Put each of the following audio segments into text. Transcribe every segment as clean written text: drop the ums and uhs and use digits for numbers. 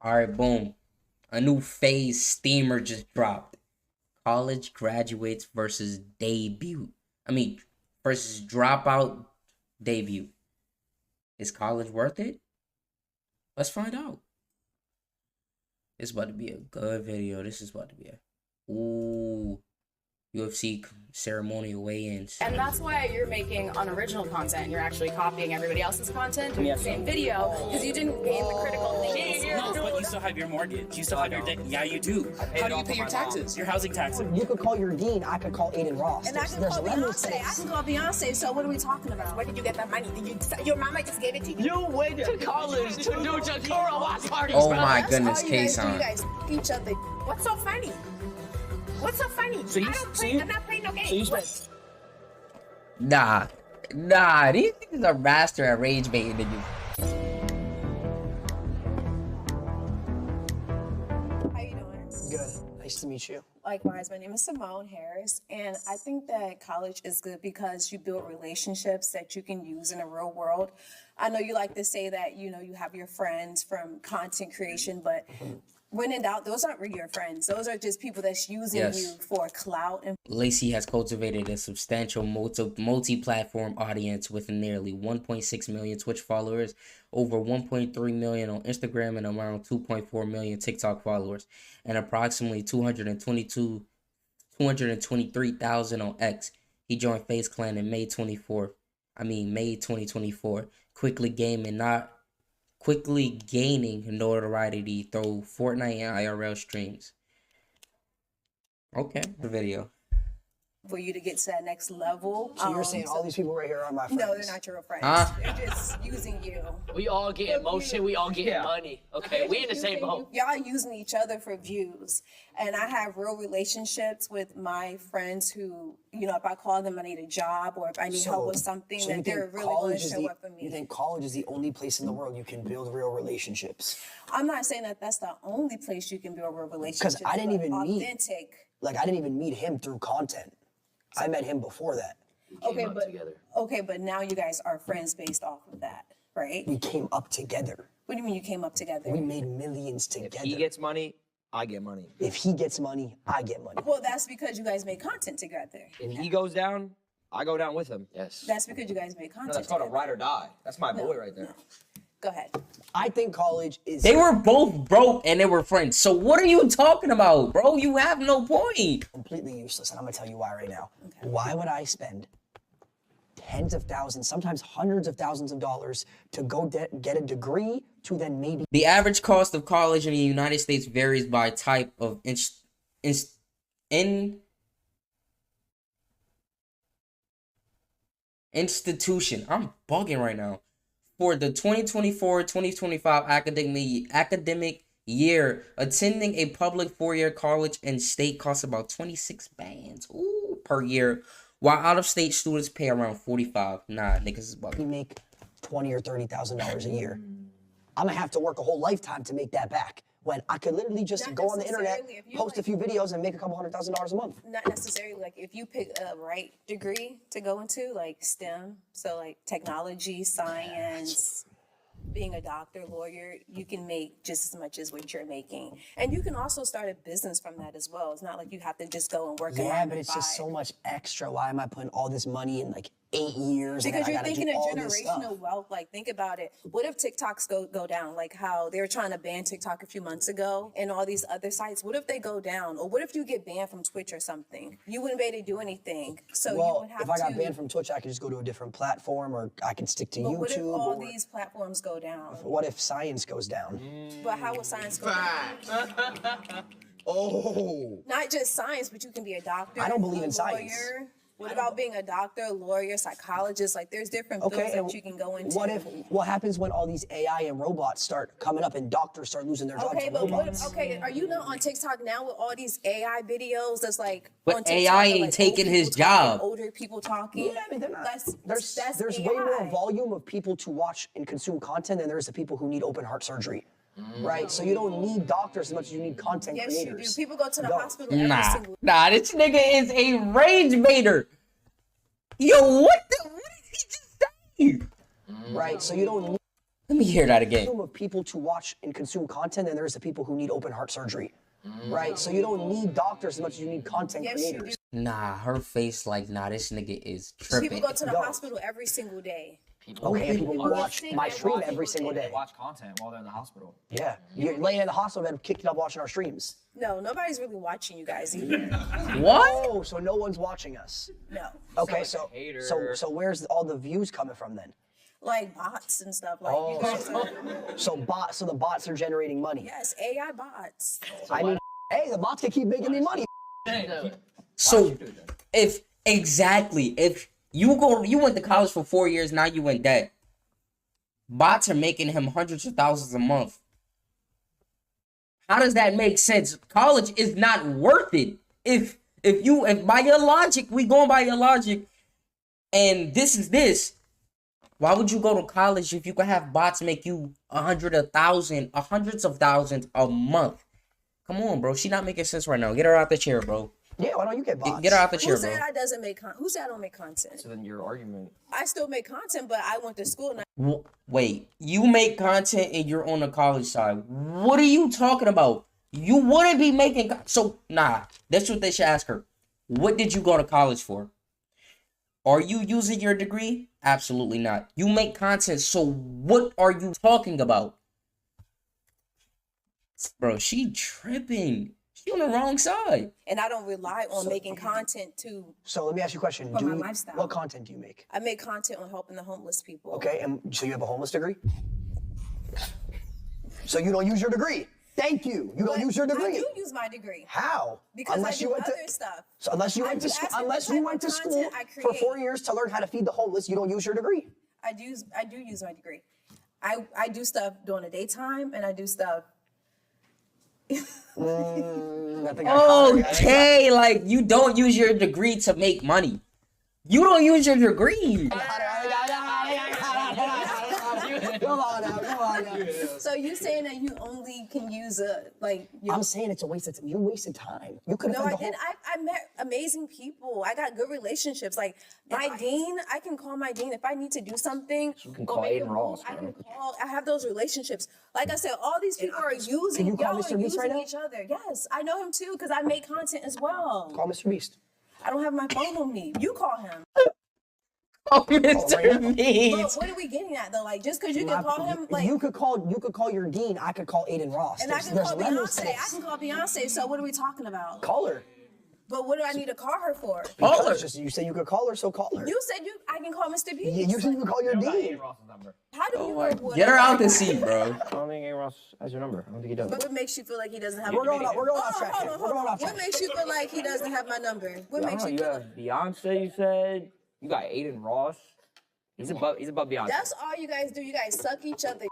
All right, boom. A new Faze steamer just dropped. College graduates versus debut. Versus dropout debut. Is college worth it? Let's find out. It's about to be a good video. This is about to be a UFC ceremonial weigh-ins. And that's why you're making unoriginal content. You're actually copying everybody else's content, doing the same video, because you didn't gain the critical thinking. No, but you still have your mortgage. You still have your debt. Yeah, you do. How do you pay your taxes? Your housing taxes. You could call your dean. I could call Aiden Ross. And I can call Beyonce. I can call Beyonce. So what are we talking about? Where did you get that money? Your mama just gave it to you? You went to college to do Jakura watch parties. Oh my goodness, K-Son. You guys each other. What's so funny? What's so funny? So I'm not playing no games. Nah, these niggas are master at rage baiting you. How you doing? Good. Nice to meet you. Likewise, my name is Simone Harris, and I think that college is good because you build relationships that you can use in the real world. I know you like to say that, you have your friends from content creation, but when in doubt, those aren't really your friends. Those are just people that's using you for clout. And Lacey has cultivated a substantial multi-platform audience with nearly 1.6 million Twitch followers, over 1.3 million on Instagram, and around 2.4 million TikTok followers, and approximately 223,000 on X. He joined FaZe Clan in May 2024, quickly gaining notoriety through Fortnite and IRL streams. Okay, the video. For you to get to that next level. So you're saying all these people right here are my friends? No, they're not your real friends. Huh? They're just using you. We all get motion, we all get money. Okay, we in the same boat. Y'all using each other for views. And I have real relationships with my friends who, if I call them, I need a job, or if I need help with something, that they're really going to show up for me. You think college is the only place in the world you can build real relationships? I'm not saying that that's the only place you can build real relationships. Because I didn't even I didn't even meet him through content. I met him before that. Okay, but now you guys are friends based off of that, right? We came up together. What do you mean you came up together? We made millions together. If he gets money, I get money. If he gets money, I get money. Well, that's because you guys make content together. If he goes down, I go down with him. Yes. That's because you guys make content No, that's called a together. ride or die. That's my boy right there. Go ahead. I think college is... They were both broke and they were friends. So what are you talking about, bro? You have no point. Completely useless, and I'm gonna tell you why right now. Okay. Why would I spend tens of thousands, sometimes hundreds of thousands of dollars to go get a degree to then maybe... The average cost of college in the United States varies by type of institution. I'm bugging right now. For the 2024-2025 academic year, attending a public four-year college in state costs about 26 bands per year, while out-of-state students pay around 45. Nah, niggas is bugging. We make $20,000 or $30,000 a year. I'm gonna have to work a whole lifetime to make that back. When I could literally just go on the internet, post a few videos, and make a couple $100,000 a month. Not necessarily. Like, if you pick a right degree to go into, like STEM, so like technology, science, being a doctor, lawyer, you can make just as much as what you're making. And you can also start a business from that as well. It's not like you have to just go and work. Yeah, but it's just so much extra. Why am I putting all this money in like 8 years? Because you're thinking of generational wealth. Like, think about it. What if TikToks go down? Like how they were trying to ban TikTok a few months ago and all these other sites. What if they go down? Or what if you get banned from Twitch or something? You wouldn't be able to do anything. So you would have to... if I got banned from Twitch, I could just go to a different platform, or I can stick to YouTube. What if all these platforms go down? What if science goes down? But how will science go down? Oh. Not just science, but you can be a doctor. I don't believe in lawyer. science. What about being a doctor, lawyer, psychologist? Like, there's different fields that you can go into. What happens when all these AI and robots start coming up and doctors start losing their jobs to robots? Are you not on TikTok now with all these AI videos that's like but on TikTok, AI ain't taking his job. Older people talking. Yeah, I mean, they're not. There's AI. way more volume of people to watch and consume content than there is the people who need open heart surgery. Right? So you don't need doctors as much as you need content creators. Yes, you do. People go to the hospital every single... Nah, this nigga is a rage baiter. Yo, what did he just say? Right, so you don't need... Let me hear that again. Of people to watch and consume content than there is the people who need open heart surgery, right? So you don't need doctors as much as you need content creators. Nah, her face like, nah, this nigga is tripping. People go to the hospital every single day. Okay, and people watch my stream every single day. They watch content while they're in the hospital. Yeah, you're laying in the hospital bed, kicking up watching our streams. No, nobody's really watching you guys either. What? Oh, so no one's watching us. No. Okay, so where's all the views coming from then? Like bots and stuff. Like you guys So the bots are generating money. yes, AI bots. I mean, hey, the bots can keep making me money. So, if you went to college for 4 years, now you in debt. Bots are making him hundreds of thousands a month. How does that make sense? College is not worth it. If by your logic, we going by your logic, and this is this. Why would you go to college if you could have bots make you hundreds of thousands a month? Come on, bro. She not making sense right now. Get her out the chair, bro. Yeah, why don't you get bots? Get her out the chair, Who bro. said I doesn't make Who said I don't make content? So then your argument. I still make content, but I went to school and Wait, you make content and you're on the college side. What are you talking about? You wouldn't be making... So, nah. That's what they should ask her. What did you go to college for? Are you using your degree? Absolutely not. You make content, so what are you talking about? Bro, she tripping. She on the wrong side. and I don't rely on making content to. So let me ask you a question. For my lifestyle. What content do you make? I make content on helping the homeless people. Okay, and so you have a homeless degree? So you don't use your degree? Thank you. You don't use your degree. I do use my degree. How? Because unless I do you went other to, stuff. So unless you I'm went to just school, asking unless what you type went of to school content I for create. 4 years to learn how to feed the homeless, you don't use your degree. I do use my degree. I do stuff during the daytime and I do stuff. I think I caught it. Okay, like you don't use your degree to make money. You don't use your degree. Come on now. So you saying that you only can use I'm saying it's a waste of time. You wasted time. You could have No, done I the whole. did. I met amazing people. I got good relationships. Like my dean, I can call my dean if I need to do something. You can or call make Aiden a move, Ross, I bro. can call. I have those relationships. Like I said, all these people are using. you call y'all Mr. are Beast right using now? each other. Yes, I know him too because I make content as well. Call Mr. Beast. I don't have my phone on me. You call him. Oh, Mr. But Meat. what are we getting at though? Like just because you can call him, like you could call your dean. I could call Aiden Ross. and I can There's call levels to Beyonce. this. I can call Beyonce. So what are we talking about? Call her. But what do I need to call her for? Call her. You said you could call her, so call her. You said I can call Mr. Beast. You said you could call your dean. Ross's number. How do you know what? Get her out the seat, bro. I don't think Aiden Ross has your number. I don't think he does. But what makes you feel like he doesn't have? We're going off Hold track on, here. hold We're going on. off track. What makes you feel like he doesn't have my number? What I makes don't you know. You feel? have Beyonce. You said you got Aiden Ross. He's above Beyonce. That's all you guys do. You guys suck each other.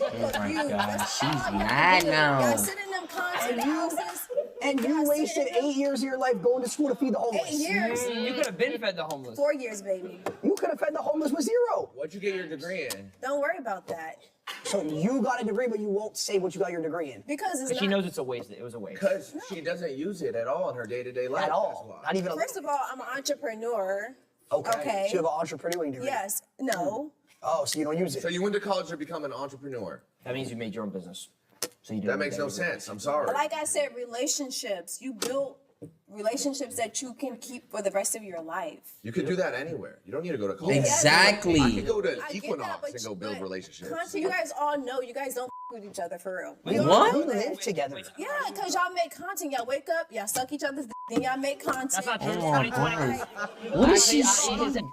Oh my You. God, That's she's all you mad do. now. Y'all sit in them content houses. And you wasted 8 years of your life going to school to feed the homeless. 8 years. You could have been fed the homeless. 4 years, baby. You could have fed the homeless with 0. What'd you get your degree in? Don't worry about that. So you got a degree, but you won't say what you got your degree in. Because it's But she not. knows it's a waste. It was a waste. Because she doesn't use it at all in her day-to-day life. At That's all. why. Not even a First of all, I'm an entrepreneur. Okay. Okay. So you have an entrepreneurial degree. Yes. No. Oh, so you don't use it. So you went to college to become an entrepreneur. That means you made your own business. So you do That makes no sense. I'm sorry. Like I said, relationships. You build relationships that you can keep for the rest of your life. You could do that anywhere. You don't need to go to college. Exactly. I could go to I get that, Equinox but and go build relationships. Content, you guys all know you guys don't with each other for real. We all What? know We that. live together. Yeah, because y'all make content. Y'all wake up, y'all suck each other's then y'all make content. That's not true. Oh my 2020. God. What is she saying?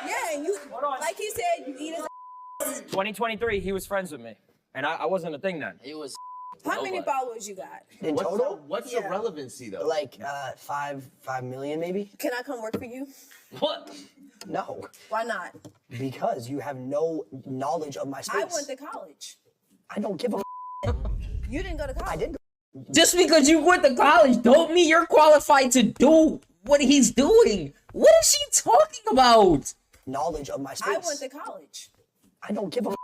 Yeah, and you, like he said, you eat his 2023, he was friends with me. And I wasn't a thing then. It was. How many followers you got? In total? What's the Yeah. relevancy though? Like 5 million maybe? Can I come work for you? What? No. Why not? Because you have no knowledge of my space. I went to college. I don't give a You didn't go to college. I did. Just because you went to college don't mean you're qualified to do what he's doing. What is she talking about? Knowledge of my space. I went to college. I don't give a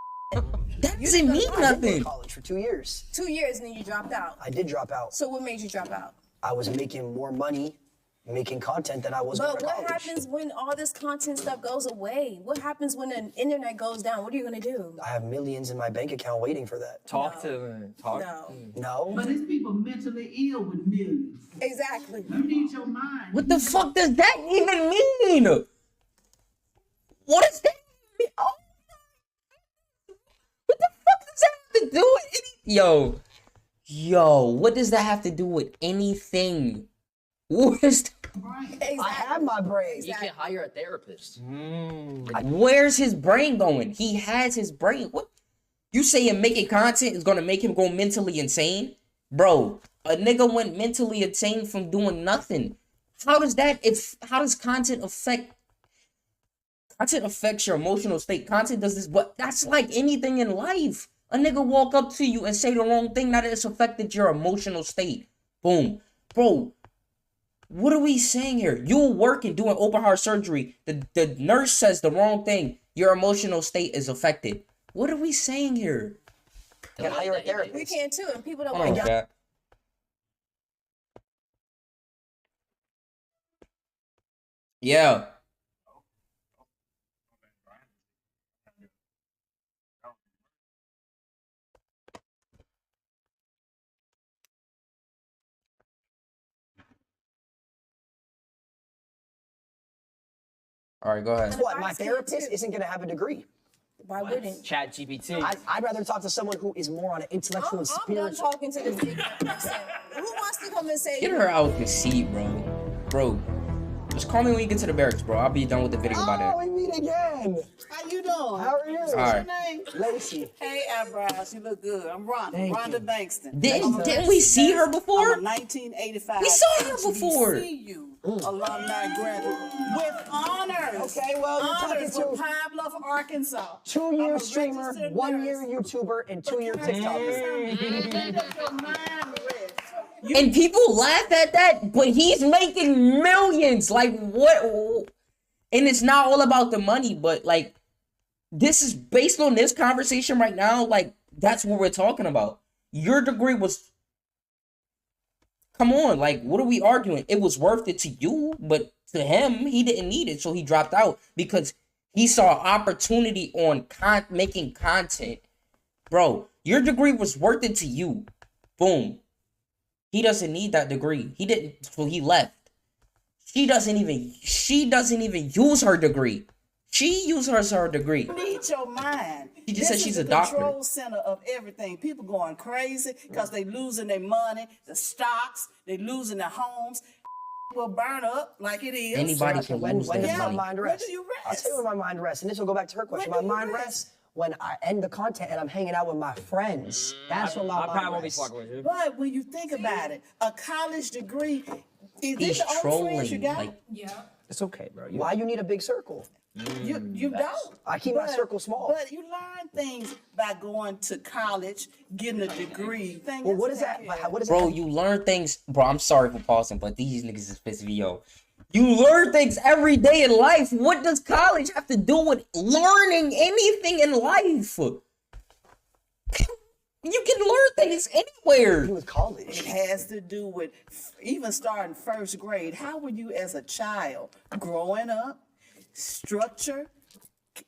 That doesn't mean I did go to nothing. college for 2 years. 2 years and then you dropped out. I did drop out. So what made you drop out? I was making more money making content that I was. But what happens when all this content stuff goes away? What happens when the internet goes down? What are you gonna do? I have millions in my bank account waiting for that. Talk to them. Talk. No. But these people mentally ill with millions. Exactly. You need your mind. What the fuck does that even mean? What does that mean? Oh. What the fuck does that have to do with anything? Yo, what does that have to do with anything? Where's Exactly. I have my brain. You can hire a therapist. where's his brain going? He has his brain. What? You saying making content is gonna make him go mentally insane? Bro, a nigga went mentally insane from doing nothing. How does content affects your emotional state? Content does this, but that's like anything in life. A nigga walk up to you and say the wrong thing, now that it's affected your emotional state. Boom. Bro, what are we saying here? You working, doing open heart surgery. The nurse says the wrong thing. Your emotional state is affected. What are we saying here? You can hire a therapist. We can too, and people don't Oh, wake up. God. Yeah. All right, go ahead. What? My therapist isn't gonna have a degree. Why wouldn't? Chat GPT. I'd rather talk to someone who is more on an intellectual and I'm done spiritual. talking to this big person. Who wants to come and say? Get her out the seat, bro. Bro, just call me when you get to the barracks, bro. I'll be done with the video by Oh, then. we meet again. How you doing? How are you? What's All your right. name? Lacey. Hey, eyebrows. You look good. I'm Rhonda. Thank Rhonda you. Bankston. Didn't we see her before? I'm a 1985. We saw her before. HBCU alumni graduate with honors. Okay, well, you're talking honors from to Pine Bluff, Arkansas. 2-year I'm a streamer, registered 1-year nurse. YouTuber, and 2-year TikToker. And people laugh at that, but he's making millions. Like, what? And it's not all about the money, but like, this is based on this conversation right now. Like, that's what we're talking about. Your degree was, come on, like, what are we arguing? It was worth it to you, but to him, he didn't need it, so he dropped out because he saw opportunity on making content. Bro, your degree was worth it to you. Boom. He doesn't need that degree. He didn't, so he left. She doesn't even use her degree. She uses her degree. You need your mind. She just said she's a the doctor. control center of everything. People going crazy because they losing their money, the stocks, they losing their homes. Will burn up like it is. Anybody can When lose does their my money. mind When rest? do you I'll rest? tell you when my mind rests, and this will go back to her question. When My do you mind rest? rests when I end the content and I'm hanging out with my friends. That's when my I mind probably won't be rests. fucking with you. But when you think about it, a college degree, is He's this the only friends you trolling. got? Like, It's okay, bro. You- Why you need a big circle? You don't. I keep my circle small. But you learn things by going to college, getting a degree. Well, what is that? What is bro, that? you learn things. Bro, I'm sorry for pausing, but these niggas is pissing me off. You learn things every day in life. What does college have to do with learning anything in life? You can learn things anywhere. With college. It has to do with even starting first grade. How were you as a child growing up? Structure?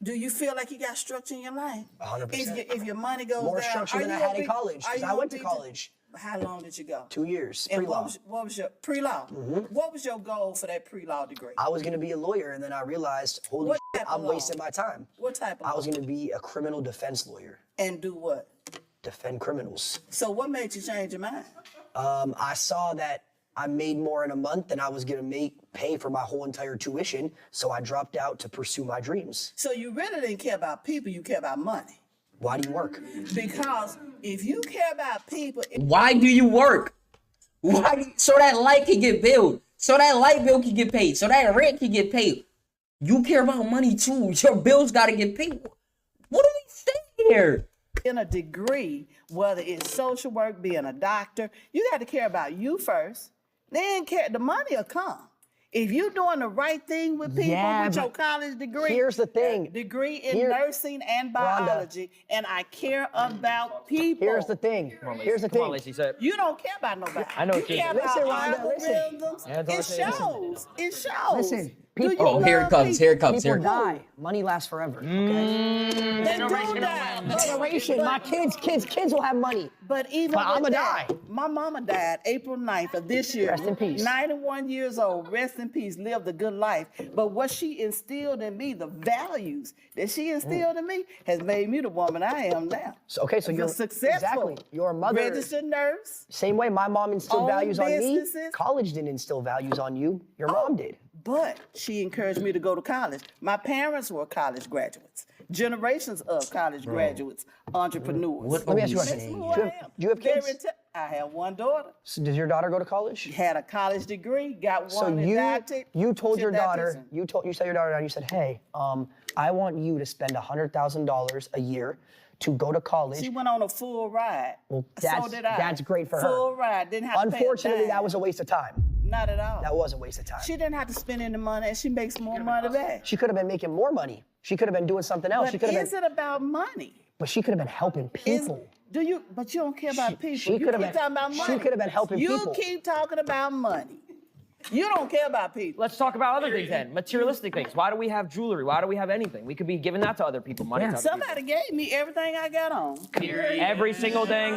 Do you feel like you got structure in your life? 100%. If your money goes More down, structure than I had in college, because I went to college. How long did you go? 2 years, And pre-law. what was your pre-law? What was your goal for that pre-law degree? I was gonna be a lawyer, and then I realized, holy What shit, type of I'm law? wasting my time. What type of I was law? gonna be a criminal defense lawyer, And do what? defend criminals. So what made you change your mind? I saw that I made more in a month than I was gonna pay for my whole entire tuition, so I dropped out to pursue my dreams. So you really didn't care about people, you care about money. Why do you work? Because if you care about people, Why do you work? So that light can get billed. So that light bill can get paid. So that rent can get paid. You care about money too. Your bills gotta get paid. What are we saying here? in a degree, whether it's social work, being a doctor, you got to care about you first. Then the money will come. If you're doing the right thing with people Yeah, with your but college degree, here's the thing. degree in Here- nursing and biology, and I care about people. Here's the thing. Here's the Come on, thing. Lacey, say it. You don't care about nobody. I know You what you care mean. about Listen, Rhonda, listen. algorithms. Hands on It the table. shows. It shows. Listen, Do people- you Oh, here it love comes. Here it comes. People Here it comes. die. Money lasts forever. Okay? They do die. Generation. My kids will have money. But even But with I'ma that, die. my mama died April 9th of this year. Rest in peace. 91 years old, rest in peace, lived a good life. But what she instilled in me, the values that she instilled in me, has made me the woman I am now. So, okay, so you're successful. Exactly. Your mother. Registered nurse. Same way my mom instilled Own values on me. businesses. College didn't instill values on you. Your mom did. But she encouraged me to go to college. My parents were college graduates. Generations of college graduates, entrepreneurs. What Let me are ask you a we question. That's saying? who I am. Do you have kids? I have one daughter. So does your daughter go to college? Had a college degree, got So one in you told she's your a daughter, dietitian. you sat your daughter down, you said, hey, I want you to spend $100,000 a year to go to college. She went on a full ride. Well, So did I. that's great for her. Full ride. Didn't have to pay a Unfortunately, dime. that was a waste of time. Not at all. That was a waste of time. She didn't have to spend any money, and she makes more money back. She could have been making more money. She could have been doing something else. But She could have is been, it about money? but she could have been helping people. But you don't care about people. she You could have keep been- talking about she money. could have been helping You people. keep talking about money. You don't care about people. Let's talk about other things then. Materialistic things. Why do we have jewelry? Why do we have anything? We could be giving that to other people. Money to other Somebody gave me everything I got on. people. Every single thing.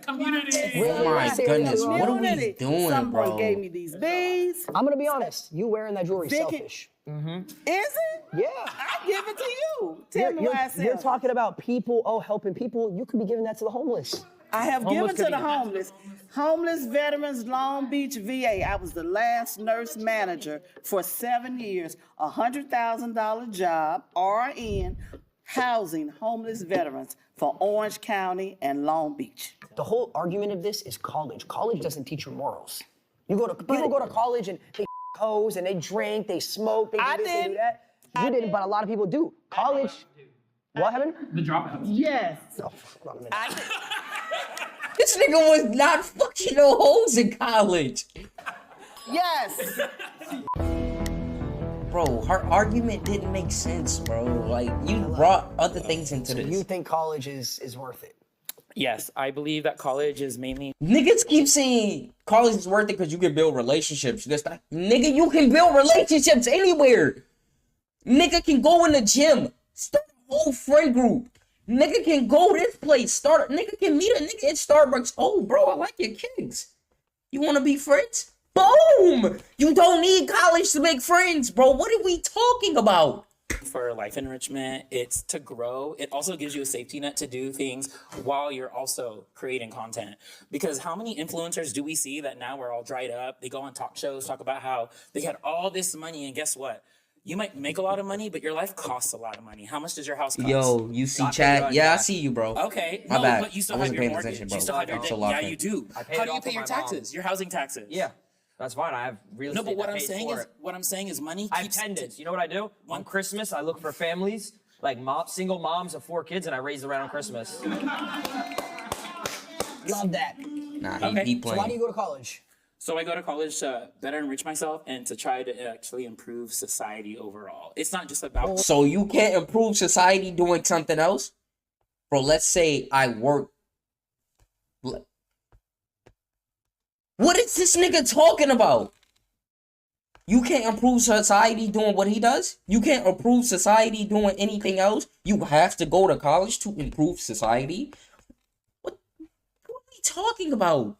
Community. Oh my goodness, what are we Community. doing, Someone bro? gave me these beads. I'm gonna be honest. You wearing that jewelry Vicky- selfish. Is it? Yeah. I give it to you. Tell me why I You're said talking about people, helping people. You could be giving that to the homeless. I have Homeless given to could the be- homeless. Homeless veterans, Long Beach VA. I was the last nurse manager for 7 years. $100,000 job, RN, housing homeless veterans for Orange County and Long Beach. The whole argument of this is college. College doesn't teach you morals. People go to college and they hoes and they drink, they smoke, they do I this, they do didn't. that. You didn't, but a lot of people do. College. What happened? The dropouts. Yes. Oh, hold on a minute. This nigga was not fucking no hoes in college. Yes. Bro, her argument didn't make sense, bro. Like, you brought other things into So this. you think college is worth it? Yes, I believe that college is mainly Niggas keep saying college is worth it because you can build relationships. This, that. Nigga, you can build relationships anywhere. Nigga can go in the gym, start a whole friend group. Nigga can go this place, nigga can meet a nigga at Starbucks. Oh, bro, I like your kicks. You want to be friends? Boom! You don't need college to make friends, bro. What are we talking about? for life enrichment. It's to grow. It also gives you a safety net to do things while you're also creating content. Because how many influencers do we see that now we're all dried up? They go on talk shows, talk about how they had all this money, and guess what? You might make a lot of money, but your life costs a lot of money. How much does your house cost? Yo, you see Not chat? paying Yeah, I back. see you, bro. Okay, My no, bad. but you still I have wasn't your paying mortgage. attention, bro. You still have your I'm so debt. locked Yeah, in. you do. I paid How it do you off pay with your my mom. taxes? Your housing taxes. Yeah, that's fine. I have real No, estate but what that I'm pays saying for is, it. money I have keeps. pendants. You know what I do? On Christmas, I look for families, like single moms of 4 kids, and I raise them around on Christmas. Love that. Nah, Okay. he So why do you go to college? So I go to college to better enrich myself and to try to actually improve society overall. It's not just about. So you can't improve society doing something else? Bro, let's say I work. What is this nigga talking about? You can't improve society doing what he does? You can't improve society doing anything else? You have to go to college to improve society? What are we talking about?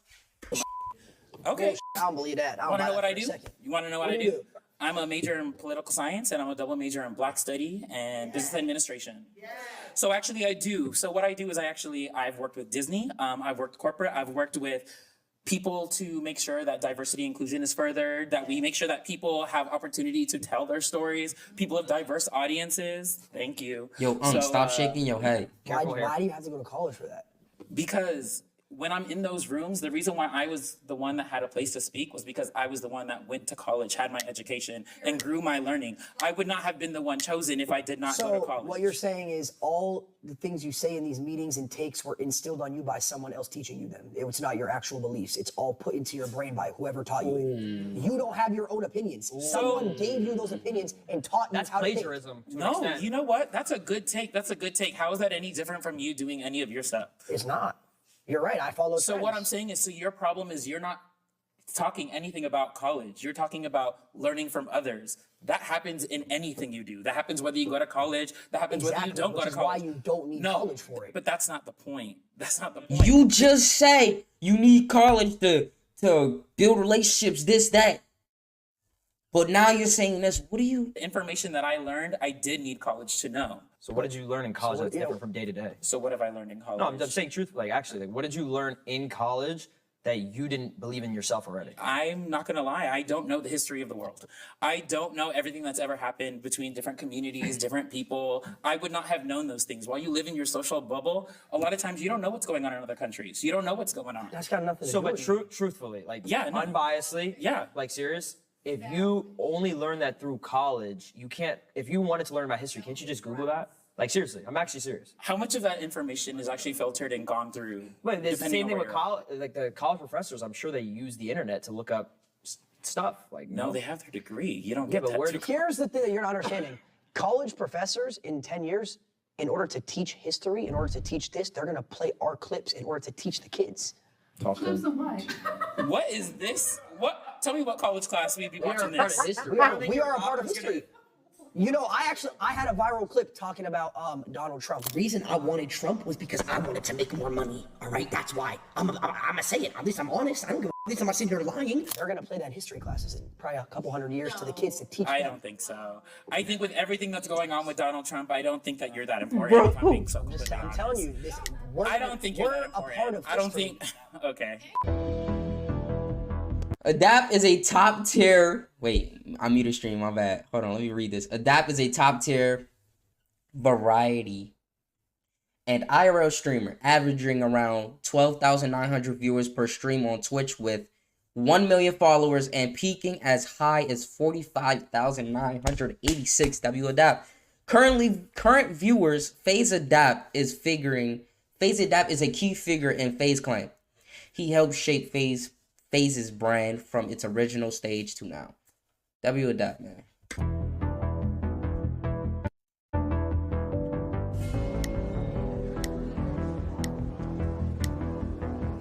Okay. I don't believe that. I don't Want to buy know what that I for a do? second. You want to know what I do you do? do? I'm a major in political science and I'm a double major in Black study and business administration. So actually I do. So what I do is I've worked with Disney. I've worked corporate. I've worked with people to make sure that diversity inclusion is furthered, that we make sure that people have opportunity to tell their stories, people of diverse audiences. Thank you. Yo, So, stop shaking your head. Why do you have to go to college for that? Because when I'm in those rooms, the reason why I was the one that had a place to speak was because I was the one that went to college, had my education, and grew my learning. I would not have been the one chosen if I did not go to college. So what you're saying is all the things you say in these meetings and takes were instilled on you by someone else teaching you them. It's not your actual beliefs. It's all put into your brain by whoever taught you it. You don't have your own opinions. Someone gave you those opinions and taught you how to think. Plagiarism. to an No, extent. you know what? That's a good take. That's a good take. How is that any different from you doing any of your stuff? It's not. You're right. I follow. So what I'm saying is, so your problem is you're not talking anything about college. You're talking about learning from others. That happens in anything you do. That happens whether you go to college. That happens whether you don't go to college. Which is why you don't need college for it. But that's not the point. That's not the point. You just say you need college to build relationships, this, that. But now you're saying this. What do you? The information that I learned, I did need college to know. So what did you learn in college that's different from day to day? So what have I learned in college? No, I'm just saying truthfully. Actually, what did you learn in college that you didn't believe in yourself already? I'm not gonna lie, I don't know the history of the world. I don't know everything that's ever happened between different communities, different people. I would not have known those things. While you live in your social bubble, a lot of times you don't know what's going on in other countries. You don't know what's going on. That's got nothing to So, do but with it. truthfully, like Yeah, no. unbiasedly, Yeah. like serious. If you only learn that through college, you can't. If you wanted to learn about history, can't you just Google that? Like seriously, I'm actually serious. How much of that information is actually filtered and gone through? But it's the depending same on thing where with you're at? college. Like the college professors, I'm sure they use the internet to look up stuff. Like No, they have their degree. You don't Yeah, get but that where through do- Here's the thing that you're not understanding. College professors in 10 years, in order to teach history, in order to teach this, they're gonna play our clips in order to teach the kids. What is this? What? Tell me what college class we'd be watching part this. of history. We are a part of history. You know, I had a viral clip talking about Donald Trump. The reason I wanted Trump was because I wanted to make more money. All right, that's why. I'm gonna say it. At least I'm honest. I don't give a. At least I'm not sitting here lying. They're gonna play that in history classes in probably a couple hundred years to the kids to teach I them. don't think so. I think with everything that's going on with Donald Trump, I don't think that you're that important. If I'm being so completely I'm honest. telling you, this, I don't think you're we're that a important. part of history. I don't think. Okay. Adapt is a top tier. Wait, I muted stream. My bad. Hold on. Let me read this. Adapt is a top tier variety and IRL streamer, averaging around 12,900 viewers per stream on Twitch with 1 million followers and peaking as high as 45,986. Adapt. Current viewers, Faze Adapt is a key figure in Faze Clan. He helped shape Faze's brand from its original stage to now. Adapt, man.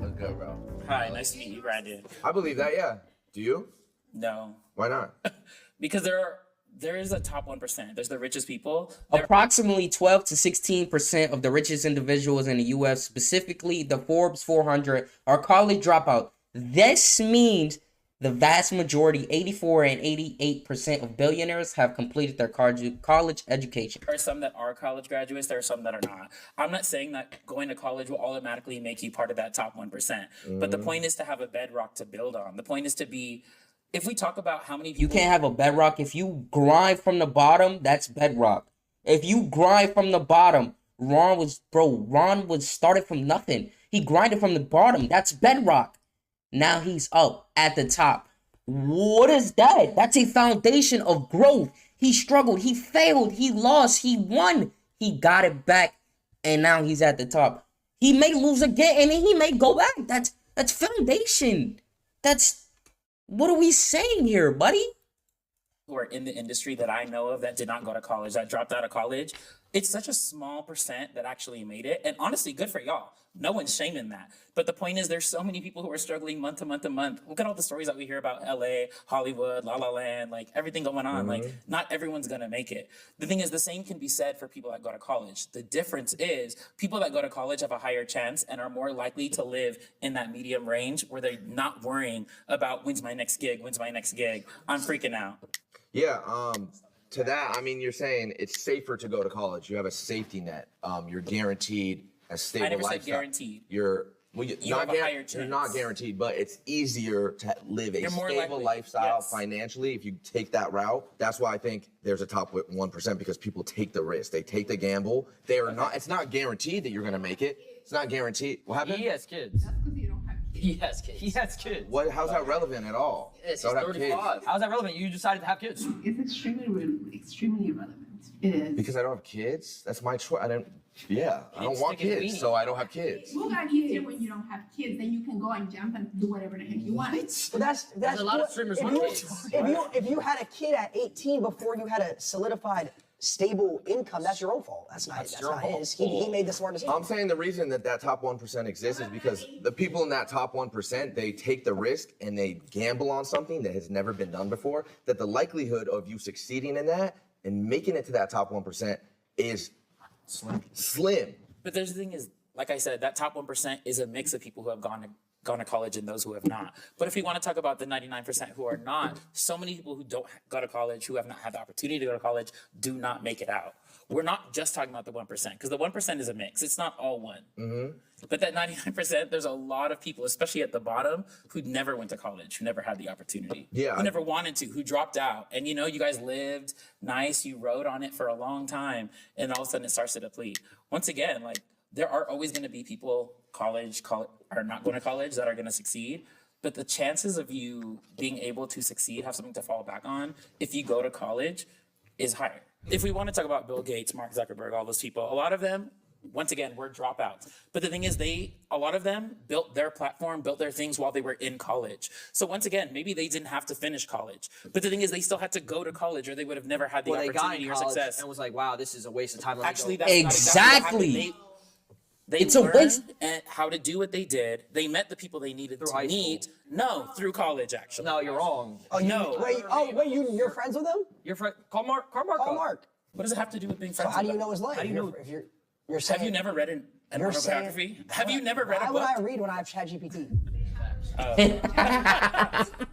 Let's go, bro. Hi, nice to meet you, Brandon. I believe that, yeah. Do you? No, Why not? because there is a top 1%. There's the richest people. There- Approximately 12 to 16% of the richest individuals in the U.S., specifically the Forbes 400, are college dropout. This means the vast majority, 84 and 88% of billionaires, have completed their college education. There are some that are college graduates. There are some that are not. I'm not saying that going to college will automatically make you part of that top 1%. But the point is to have a bedrock to build on. The point is to be, if we talk about how many people... You can't have a bedrock. If you grind from the bottom, that's bedrock. If you grind from the bottom, Ron was started from nothing. He grinded from the bottom. That's bedrock. Now he's up at the top. What is that? That's a foundation of growth. He struggled. He failed. He lost. He won. He got it back. And now he's at the top. He may lose again and then he may go back. That's foundation. What are we saying here, buddy? who are in the industry that I know of that did not go to college, that dropped out of college, it's such a small percent that actually made it. And honestly, good for y'all. No one's shaming that. But the point is, there's so many people who are struggling month to month to month. Look at all the stories that we hear about LA, Hollywood, La La Land, like everything going on. Like, not everyone's gonna make it. The thing is, the same can be said for people that go to college. The difference is people that go to college have a higher chance and are more likely to live in that medium range where they're not worrying about when's my next gig, I'm freaking out. Yeah, to that, I mean, you're saying it's safer to go to college. You have a safety net. You're guaranteed a stable I never lifestyle. said guaranteed. You're have a higher You're not chance. guaranteed, but it's easier to live a You're more stable likely, lifestyle yes. financially if you take that route. That's why I think there's a top 1% because people take the risk. They take the gamble. They are not. It's not guaranteed that you're going to make it. It's not guaranteed. What happened? He has kids. He has kids. He has kids. What? How's that relevant at all? Yes, he's Don't have kids. 35. How's that relevant? You decided to have kids. It's extremely relevant. It is. Because I don't have kids. That's my choice. I don't want stick his kids, weenie. so I don't have kids. Well, that easier when you don't have kids. Then you can go and jump and do whatever the heck you want. But that's There's a lot of streamers with kids. If you had a kid at 18 before you had a solidified stable income, that's your own fault. That's not his. He made the smart decision. I'm saying the reason that top 1% exists is because the people in that top 1%, they take the risk and they gamble on something that has never been done before, that the likelihood of you succeeding in that and making it to that top 1% is slim. But there's the thing is, like I said, that top 1% is a mix of people who have gone to college and those who have not. But if we want to talk about the 99% who are not, so many people who don't go to college, who have not had the opportunity to go to college, do not make it out. We're not just talking about the 1%, because the 1% is a mix. It's not all one. But that 99%, there's a lot of people, especially at the bottom, who never went to college, who never had the opportunity, who never wanted to, who dropped out. And you guys lived nice, you rode on it for a long time, and all of a sudden it starts to deplete. Once again, like, there are always going to be people are not going to college that are going to succeed, but the chances of you being able to succeed, have something to fall back on, if you go to college, is higher. If we want to talk about Bill Gates, Mark Zuckerberg, all those people, a lot of them, once again, were dropouts. But the thing is, a lot of them built their platform, built their things while they were in college. So once again, maybe they didn't have to finish college. But the thing is, they still had to go to college, or they would have never had the opportunity or success. And was like, wow, this is a waste of time. Actually, that's exactly. They It's a waste. learned how to do what they did. They met the people they needed to meet. No, through college, actually. No, you're wrong. You're friends with him? Your friend, call Mark. Call Mark. What does it have to do with being friends? So how do with you them? know his life? How do you know? If you're saying, Have you never read an autobiography? Have you never read a Why would book? I read when I have ChatGPT?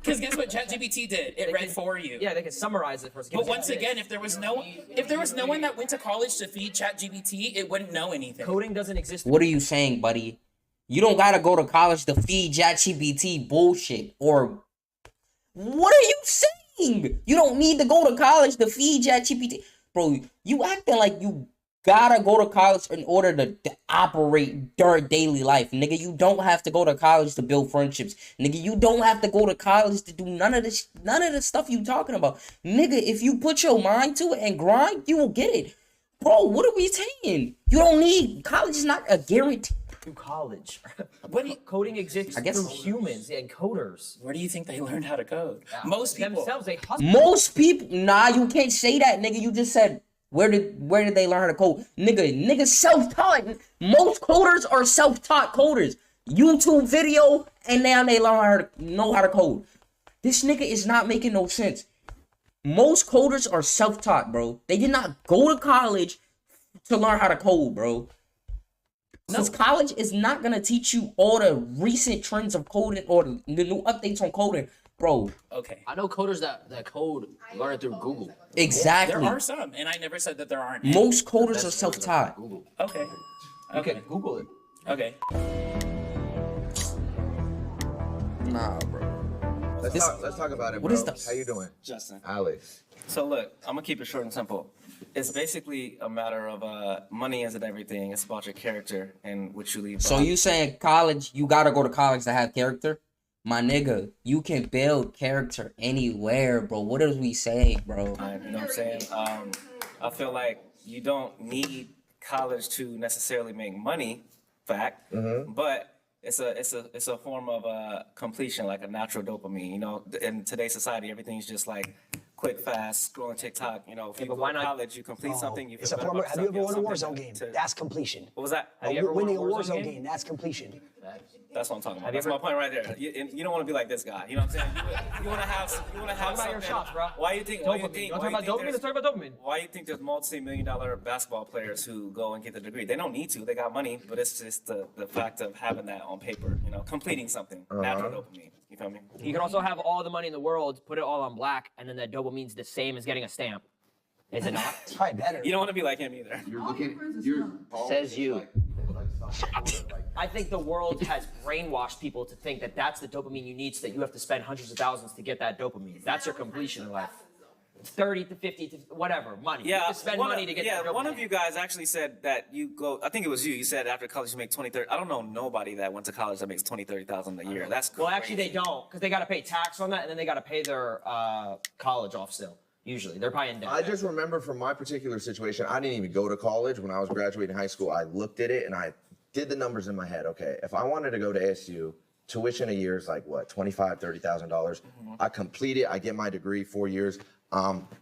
Because guess what ChatGPT did? It read for you. Yeah, they can summarize it for us. But once again, if there was no one that went to college to feed ChatGPT, it wouldn't know anything. Coding doesn't exist. What are you saying, buddy? You don't gotta go to college to feed ChatGPT bullshit. Or what are you saying? You don't need to go to college to feed ChatGPT. Bro, you acting like you gotta go to college in order to operate your daily life. Nigga, you don't have to go to college to build friendships. Nigga, you don't have to go to college to do none of the stuff you talking about. Nigga, if you put your mind to it and grind, you will get it. Bro, what are we saying? You don't need, college is not a guarantee. Through college. Coding exists through humans and coders. Where do you think they learned how to code? Most people. Themselves, they hustle. Most people, nah, you can't say that, nigga. You just said, where did they learn how to code? Nigga, self-taught. Most coders are self-taught coders. YouTube video, and now they know how to code. This nigga is not making no sense. Most coders are self-taught, bro. They did not go to college to learn how to code, bro. Because college is not gonna teach you all the recent trends of coding or the new updates on coding, bro. Okay. I know coders that code learn through Google. Exactly. There are some, and I never said that there aren't. Most coders are self-taught. Okay. Okay, Google it. Okay. Nah, bro. Let's talk about it, bro. What is the- How you doing? Justin. Alex. So look, I'm gonna keep it short and simple. It's basically a matter of money isn't everything. It's about your character and what you leave. So you saying college, you gotta go to college to have character? My nigga, you can build character anywhere, bro. What are we saying, bro? You know what I'm saying? I feel like you don't need college to necessarily make money, fact, but it's a form of completion, like a natural dopamine. You know, in today's society, everything's just like quick, fast, scrolling TikTok. You know, if you go to college, you complete something, you feel better about Have you ever won a yourself, Warzone game? That's completion. What was that? Winning a Warzone game, that's completion. That's what I'm talking about. That's my point right there. You don't want to be like this guy. You know what I'm saying? You want to have Talk about your shots, bro. Why you think? Dopamine. You want to talk about dopamine? Let's talk about dopamine. Why you think there's multi-million-dollar basketball players who go and get the degree? They don't need to. They got money, but it's just the fact of having that on paper. You know, completing something. Natural dopamine. You feel me? You can also have all the money in the world, put it all on black, and then that dopamine's the same as getting a stamp. Is it not? It's probably better. You don't want to be like him either. Says you. I think the world has brainwashed people to think that that's the dopamine you need, so that you have to spend hundreds of thousands to get that dopamine. That's your completion in life. 30 to 50 to whatever money. You have to spend money to get that real one money. of you guys actually said that you go, I think it was you, you said after college you make 20, 30. I don't know nobody that went to college that makes 20, 30,000 a year. That's crazy. Well, actually, they don't, because they got to pay tax on that, and then they got to pay their college off still. Usually, they're probably in debt. I just remember from my particular situation, I didn't even go to college. When I was graduating high school, I looked at it and I did the numbers in my head. Okay, if I wanted to go to ASU, tuition a year is like what, $25,000, $30,000. I complete it, I get my degree, 4 years,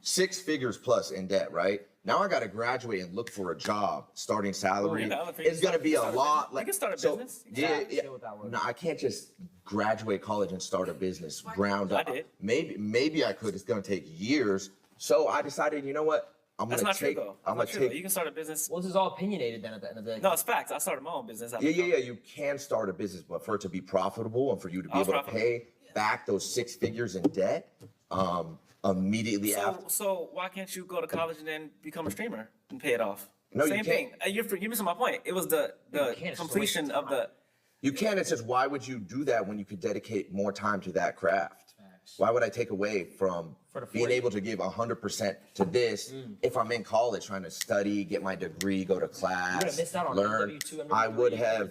6 figures plus in debt, right? Now I got to graduate and look for a job. Starting salary is going to be a lot. You can start a business. Yeah. No, I can't just graduate college and start a business ground up. I did. Maybe I could. It's going to take years. So I decided, you know what? That's not true though. I'm gonna take. You can start a business. Well, this is all opinionated then at the end of the day. No, it's facts. I started my own business. Yeah. You can start a business, but for it to be profitable and for you to be able to pay back those 6 figures in debt, immediately after. So why can't you go to college and then become a streamer and pay it off? No, Same you thing. can't. You're missing my point. It was the completion of the. You can. It's just why would you do that when you could dedicate more time to that craft? Why would I take away from being able to give 100% to this if I'm in college trying to study, get my degree, go to class, learn? I would have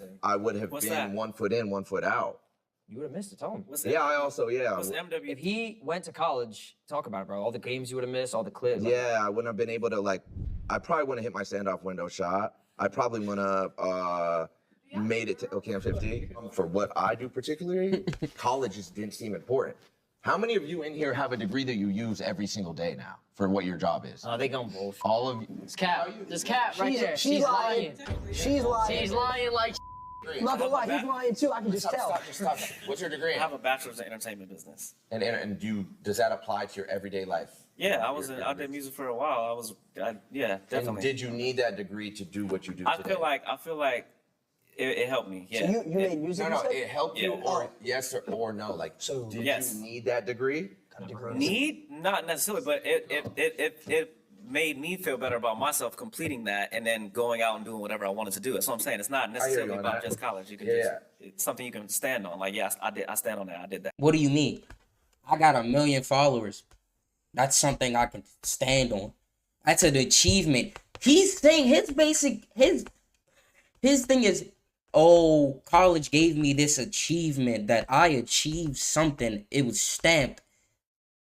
been 1 foot in, 1 foot out. You would have missed it. Tell him. Yeah, I also, yeah. What's MW? If he went to college, talk about it, bro. All the games you would have missed, all the clips. Yeah, I wouldn't have been able to, like, I probably wouldn't have hit my standoff window shot. I probably wouldn't have made it to OCAM 50. For what I do particularly, college just didn't seem important. How many of you in here have a degree that you use every single day now for what your job is? They gonna both. All of you? It's Cap. This Cap right there. She's lying. She's lying. She's lying like. I'm not gonna lie, he's lying too. I can just tell. Stop. What's your degree? I have a bachelor's in entertainment business. And does that apply to your everyday life? Yeah, I did music for a while. Yeah, definitely. And did you need that degree to do what you do today? I feel like it helped me. Yeah. So you made music? No, it helped you, or yes or no. Like, so did you need that degree? Need? Not necessarily, but it made me feel better about myself completing that and then going out and doing whatever I wanted to do. That's what I'm saying. It's not necessarily about just college. You can it's something you can stand on. Like, yes, I stand on that. I did that. What do you mean? I got 1 million followers. That's something I can stand on. That's an achievement. He's saying his thing is, oh, college gave me this achievement that I achieved something. It was stamped.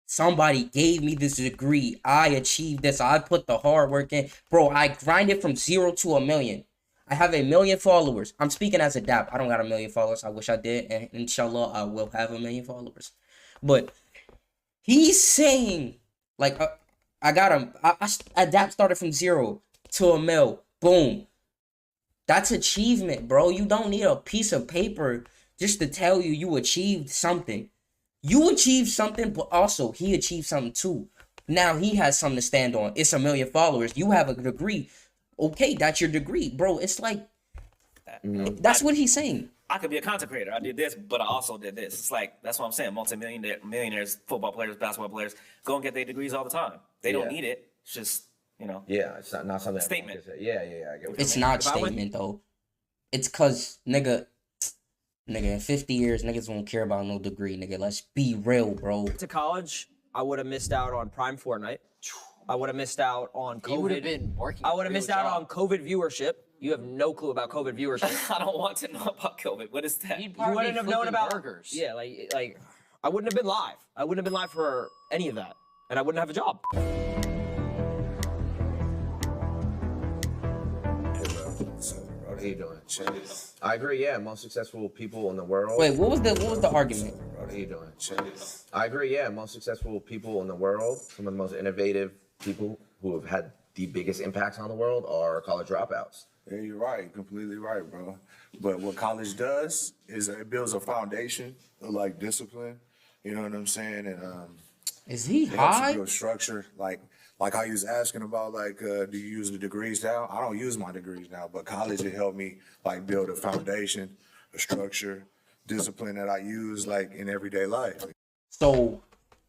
Somebody gave me this degree. I achieved this. I put the hard work in. Bro, I grinded from 0 to 1 million. I have 1 million followers. I'm speaking as a DAP. I don't got 1 million followers. I wish I did. And inshallah, I will have 1 million followers. But he's saying, like, I DAP started from 0 to 1 mil. Boom. That's achievement, bro. You don't need a piece of paper just to tell you achieved something. You achieved something, but also he achieved something too. Now he has something to stand on. It's 1 million followers. You have a degree. Okay, that's your degree, bro. It's like, that's what he's saying. I could be a content creator. I did this, but I also did this. It's like, that's what I'm saying. Millionaires, football players, basketball players, go and get their degrees all the time. They don't need it. It's just, Yeah, it's not something. Statement. Yeah, I get what It's not statement though. It's cause nigga, in 50 years, niggas won't care about no degree, nigga. Let's be real, bro. To college, I would have missed out on Prime Fortnite. I would have missed out on COVID. You would have been working. I would have missed out on COVID viewership. You have no clue about COVID viewership. I don't want to know about COVID. What is that? You'd You probably wouldn't be have known flipping about burgers. Yeah, like I wouldn't have been live. I wouldn't have been live for any of that, and I wouldn't have a job. What are you doing? I agree. Yeah, most successful people in the world. Wait, what was the argument? What are you doing? I agree. Yeah, most successful people in the world, some of the most innovative people who have had the biggest impacts on the world are college dropouts. Yeah, you're right. Completely right, bro. But what college does is it builds a foundation of like discipline. You know what I'm saying? And Is he it helps you high? build structure. Like how you was asking about, like, do you use the degrees now? I don't use my degrees now, but college it helped me like build a foundation, a structure, discipline that I use like in everyday life. So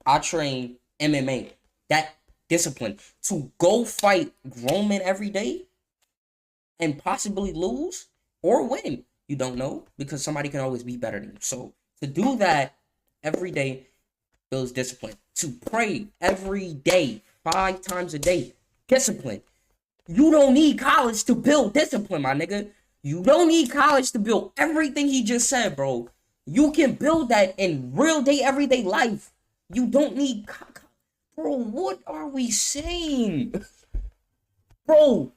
I train MMA. That discipline to go fight grown men every day and possibly lose or win. You don't know because somebody can always be better than you. So to do that every day, builds discipline. To pray every day, 5 times a day, discipline. You don't need college to build discipline, my nigga. You don't need college to build everything he just said, bro. You can build that in real day, everyday life. You don't need bro, what are we saying? Bro,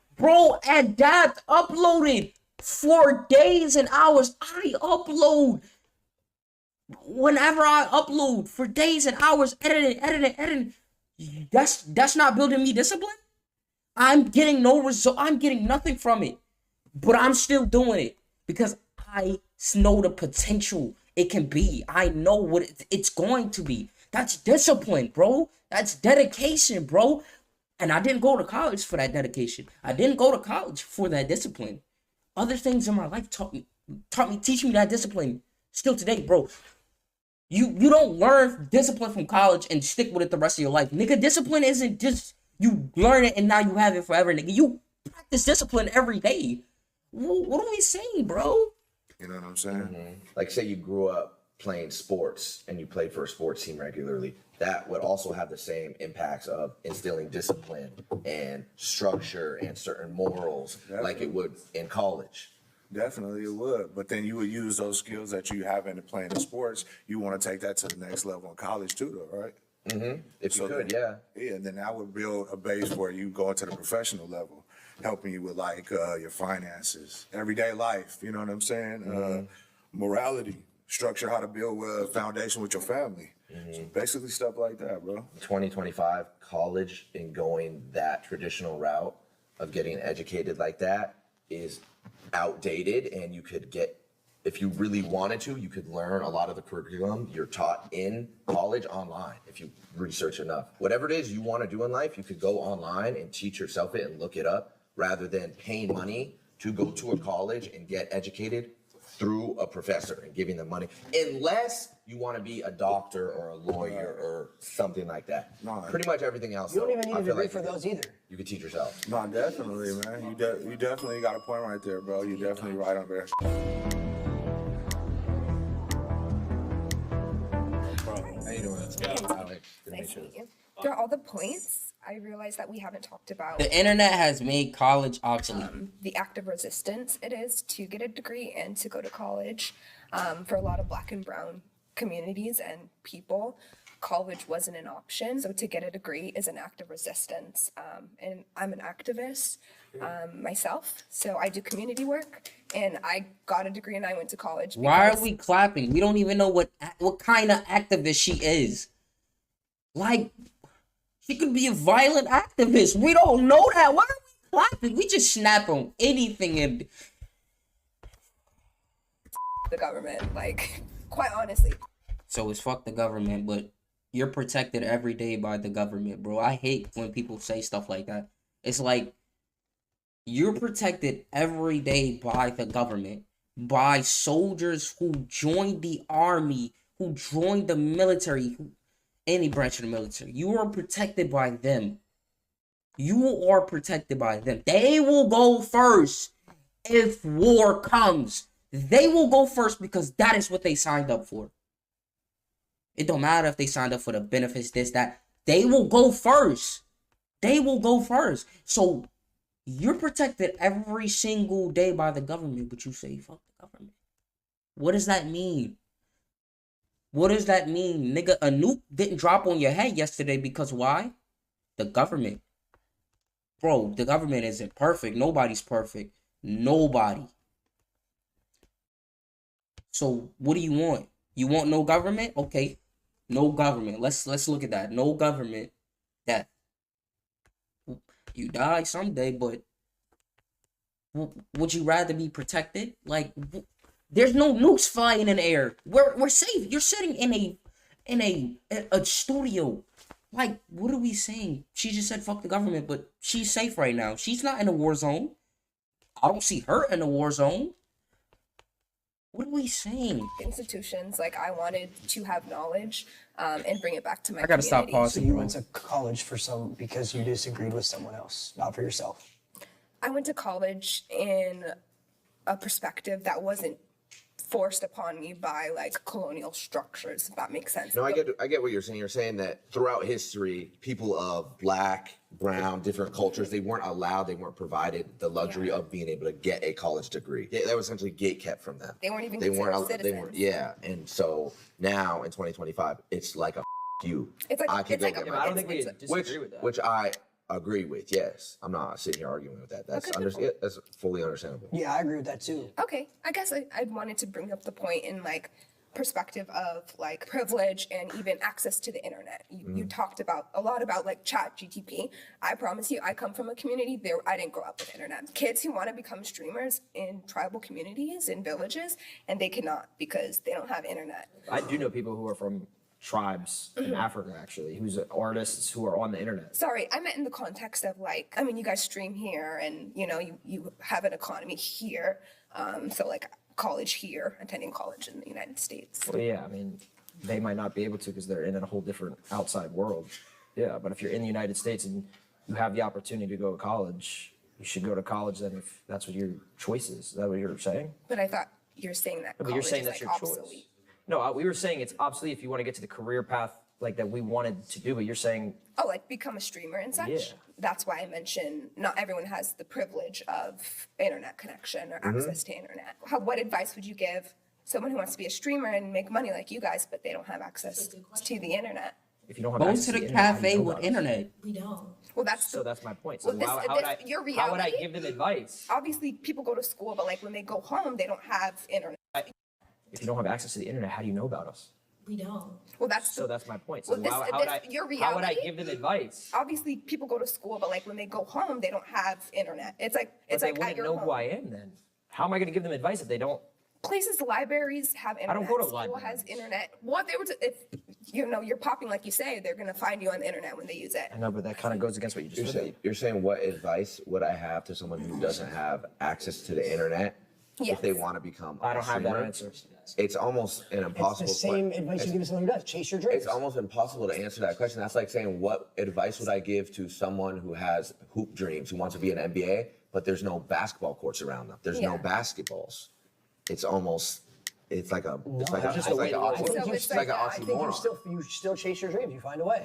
adapt, uploaded for days and hours. I upload whenever I upload for days and hours, editing. That's not building me discipline. I'm getting no result. I'm getting nothing from it, but I'm still doing it because I know the potential it can be. I know what it's going to be. That's discipline, bro. That's dedication, bro. And I didn't go to college for that dedication. I didn't go to college for that discipline. Other things in my life teach me that discipline. Still today, bro. You don't learn discipline from college and stick with it the rest of your life. Nigga, discipline isn't just you learn it and now you have it forever, nigga. You practice discipline every day. What are we saying, bro? You know what I'm saying? Like, say you grew up playing sports and you played for a sports team regularly. That would also have the same impacts of instilling discipline and structure and certain morals like it would in college. Definitely it would. But then you would use those skills that you have in playing the sports. You want to take that to the next level in college too, though, right? If you could, yeah. Yeah, then that would build a base where you go into the professional level, helping you with like your finances, everyday life, you know what I'm saying? Morality, structure how to build a foundation with your family. So basically stuff like that, bro. 2025, college and going that traditional route of getting educated like that is outdated, and you could get, if you really wanted to, you could learn a lot of the curriculum you're taught in college online if you research enough. Whatever it is you want to do in life, you could go online and teach yourself it and look it up rather than paying money to go to a college and get educated through a professor and giving them money, unless you want to be a doctor or a lawyer or something like that. Pretty much everything else. You don't even need I a feel degree like for those either. you could teach yourself. No, definitely, man. You definitely got a point right there, bro. You definitely right on there. How you doing? Alex, good to meet you. Through all the points, I realized that we haven't talked about The internet has made college obsolete. the act of resistance it is to get a degree and to go to college. For a lot of Black and brown communities and people, college wasn't an option. So to get a degree is an act of resistance. And I'm an activist myself, so I do community work, and I got a degree and I went to college. Why are we clapping? We don't even know what kind of activist she is. Like, she could be a violent activist. We don't know that. Why are we clapping? We just snap on anything and the government, like, quite honestly. so it's fuck the government, but you're protected every day by the government, bro. I hate when people say stuff like that. It's like you're protected every day by the government, by soldiers who joined the army, who joined the military, any branch of the military. You are protected by them. You are protected by them. They will go first if war comes. They will go first because that is what they signed up for. It don't matter if they signed up for the benefits, this, that. They will go first. They will go first. So you're protected every single day by the government, but you say, fuck the government. What does that mean? What does that mean? Nigga, a nuke didn't drop on your head yesterday because why? The government. Bro, the government isn't perfect. Nobody's perfect. Nobody. So what do you want? You want no government? Okay. No government. Let's look at that. No government. That you die someday, but would you rather be protected? Like, there's no nukes flying in the air. We're safe. You're sitting in a studio. Like, what are we saying? She just said fuck the government, but she's safe right now. She's not in a war zone. I don't see her in a war zone. What are we saying? Institutions, like, I wanted to have knowledge and bring it back to my I gotta stop community. So you went to college because you disagreed with someone else, not for yourself. I went to college in a perspective that wasn't forced upon me by like colonial structures, if that makes sense. No, I get what you're saying. You're saying that throughout history, people of black, brown, different cultures, they weren't allowed, they weren't provided the luxury of being able to get a college degree. That was essentially gate kept from them. They weren't even They weren't. considered They weren't. Yeah, and so now in 2025, it's like a you. It's like I can it's go like get a, my I don't think we it's- disagree with that. which I agree with. Yes, I'm not sitting here arguing with that. That's that's fully understandable. Yeah, I agree with that too. Okay, I guess I wanted to bring up the point in like perspective of like privilege and even access to the internet. You talked about a lot about like chat GTP. I promise you, I come from a community there. I didn't grow up with internet. Kids who want to become streamers in tribal communities in villages, and they cannot because they don't have internet. I do know people who are from tribes in Africa, actually, who's artists who are on the internet. Sorry, I meant in the context of like, I mean, you guys stream here and you know, you have an economy here. So like college here, attending college in the United States. Well, yeah, I mean, they might not be able to because they're in a whole different outside world. Yeah, but if you're in the United States and you have the opportunity to go to college, you should go to college then if that's what your choice is. Is that what you're saying? But I thought you're saying that But you're college saying is that's like your obsolete. choice. No, we were saying it's obsolete if you want to get to the career path like that we wanted to do, but you're saying Oh, like become a streamer and such? Yeah. That's why I mentioned not everyone has the privilege of internet connection or access to internet. What advice would you give someone who wants to be a streamer and make money like you guys, but they don't have access to the internet? if you don't have Go access to the internet, how do cafe you know with about it? internet. We don't. Well, that's So that's my point. So Well, how would I, your how would I reality- give them advice obviously people go to school, but like when they go home, they don't have internet. if you don't have access to the internet? How do you know about us? We don't. Well, that's So that's my point. So Well, this- how would I, your how would I reality- give them advice? obviously people go to school, but like when they go home, they don't have internet. It's like But it's they like at wouldn't your know home. who I am then. How am I going to give them advice if they don't? Places, libraries have internet. don't go to School libraries. has internet. What they were to, if you know you're popping like you say, they're gonna find you on the internet when they use it. I know, but that kind of goes against what you just said. You're saying what advice would I have to someone who doesn't have access to the internet if they Yes. want to become? I don't have that streamer? answer. It's almost an It's impossible. the same que- advice you it's- give to someone who does. Chase your dreams. It's almost impossible to answer that question. That's like saying, what advice would I give to someone who has hoop dreams, who wants to be an NBA, but there's no basketball courts around them. There's no Yeah. basketballs. It's almost, it's like a, it's like I a, think it's like you- an I think oxymoron. you It's still- like an I think oxymoron. you still chase your dreams. You find a way.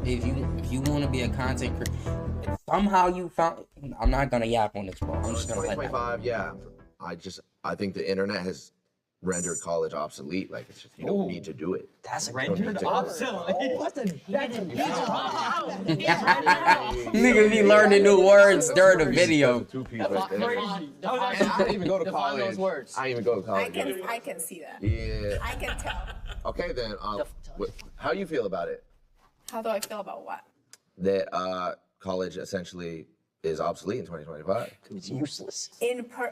If you want to be a content creator, somehow you found. I'm not gonna yap on this, bro. I'm just gonna let that. 2025, yeah. I think the internet has rendered college obsolete. Like, it's just, you don't need to do it. That's a Rendered obsolete. That's a Nigga be learning new words during the video. Two people right there. Crazy. I didn't even go to Define college. those words. I didn't even go to I college. can see that. Yeah. I can tell. Okay, then. How you feel about it? How do I feel about what? That college essentially is obsolete in 2025. It's useless.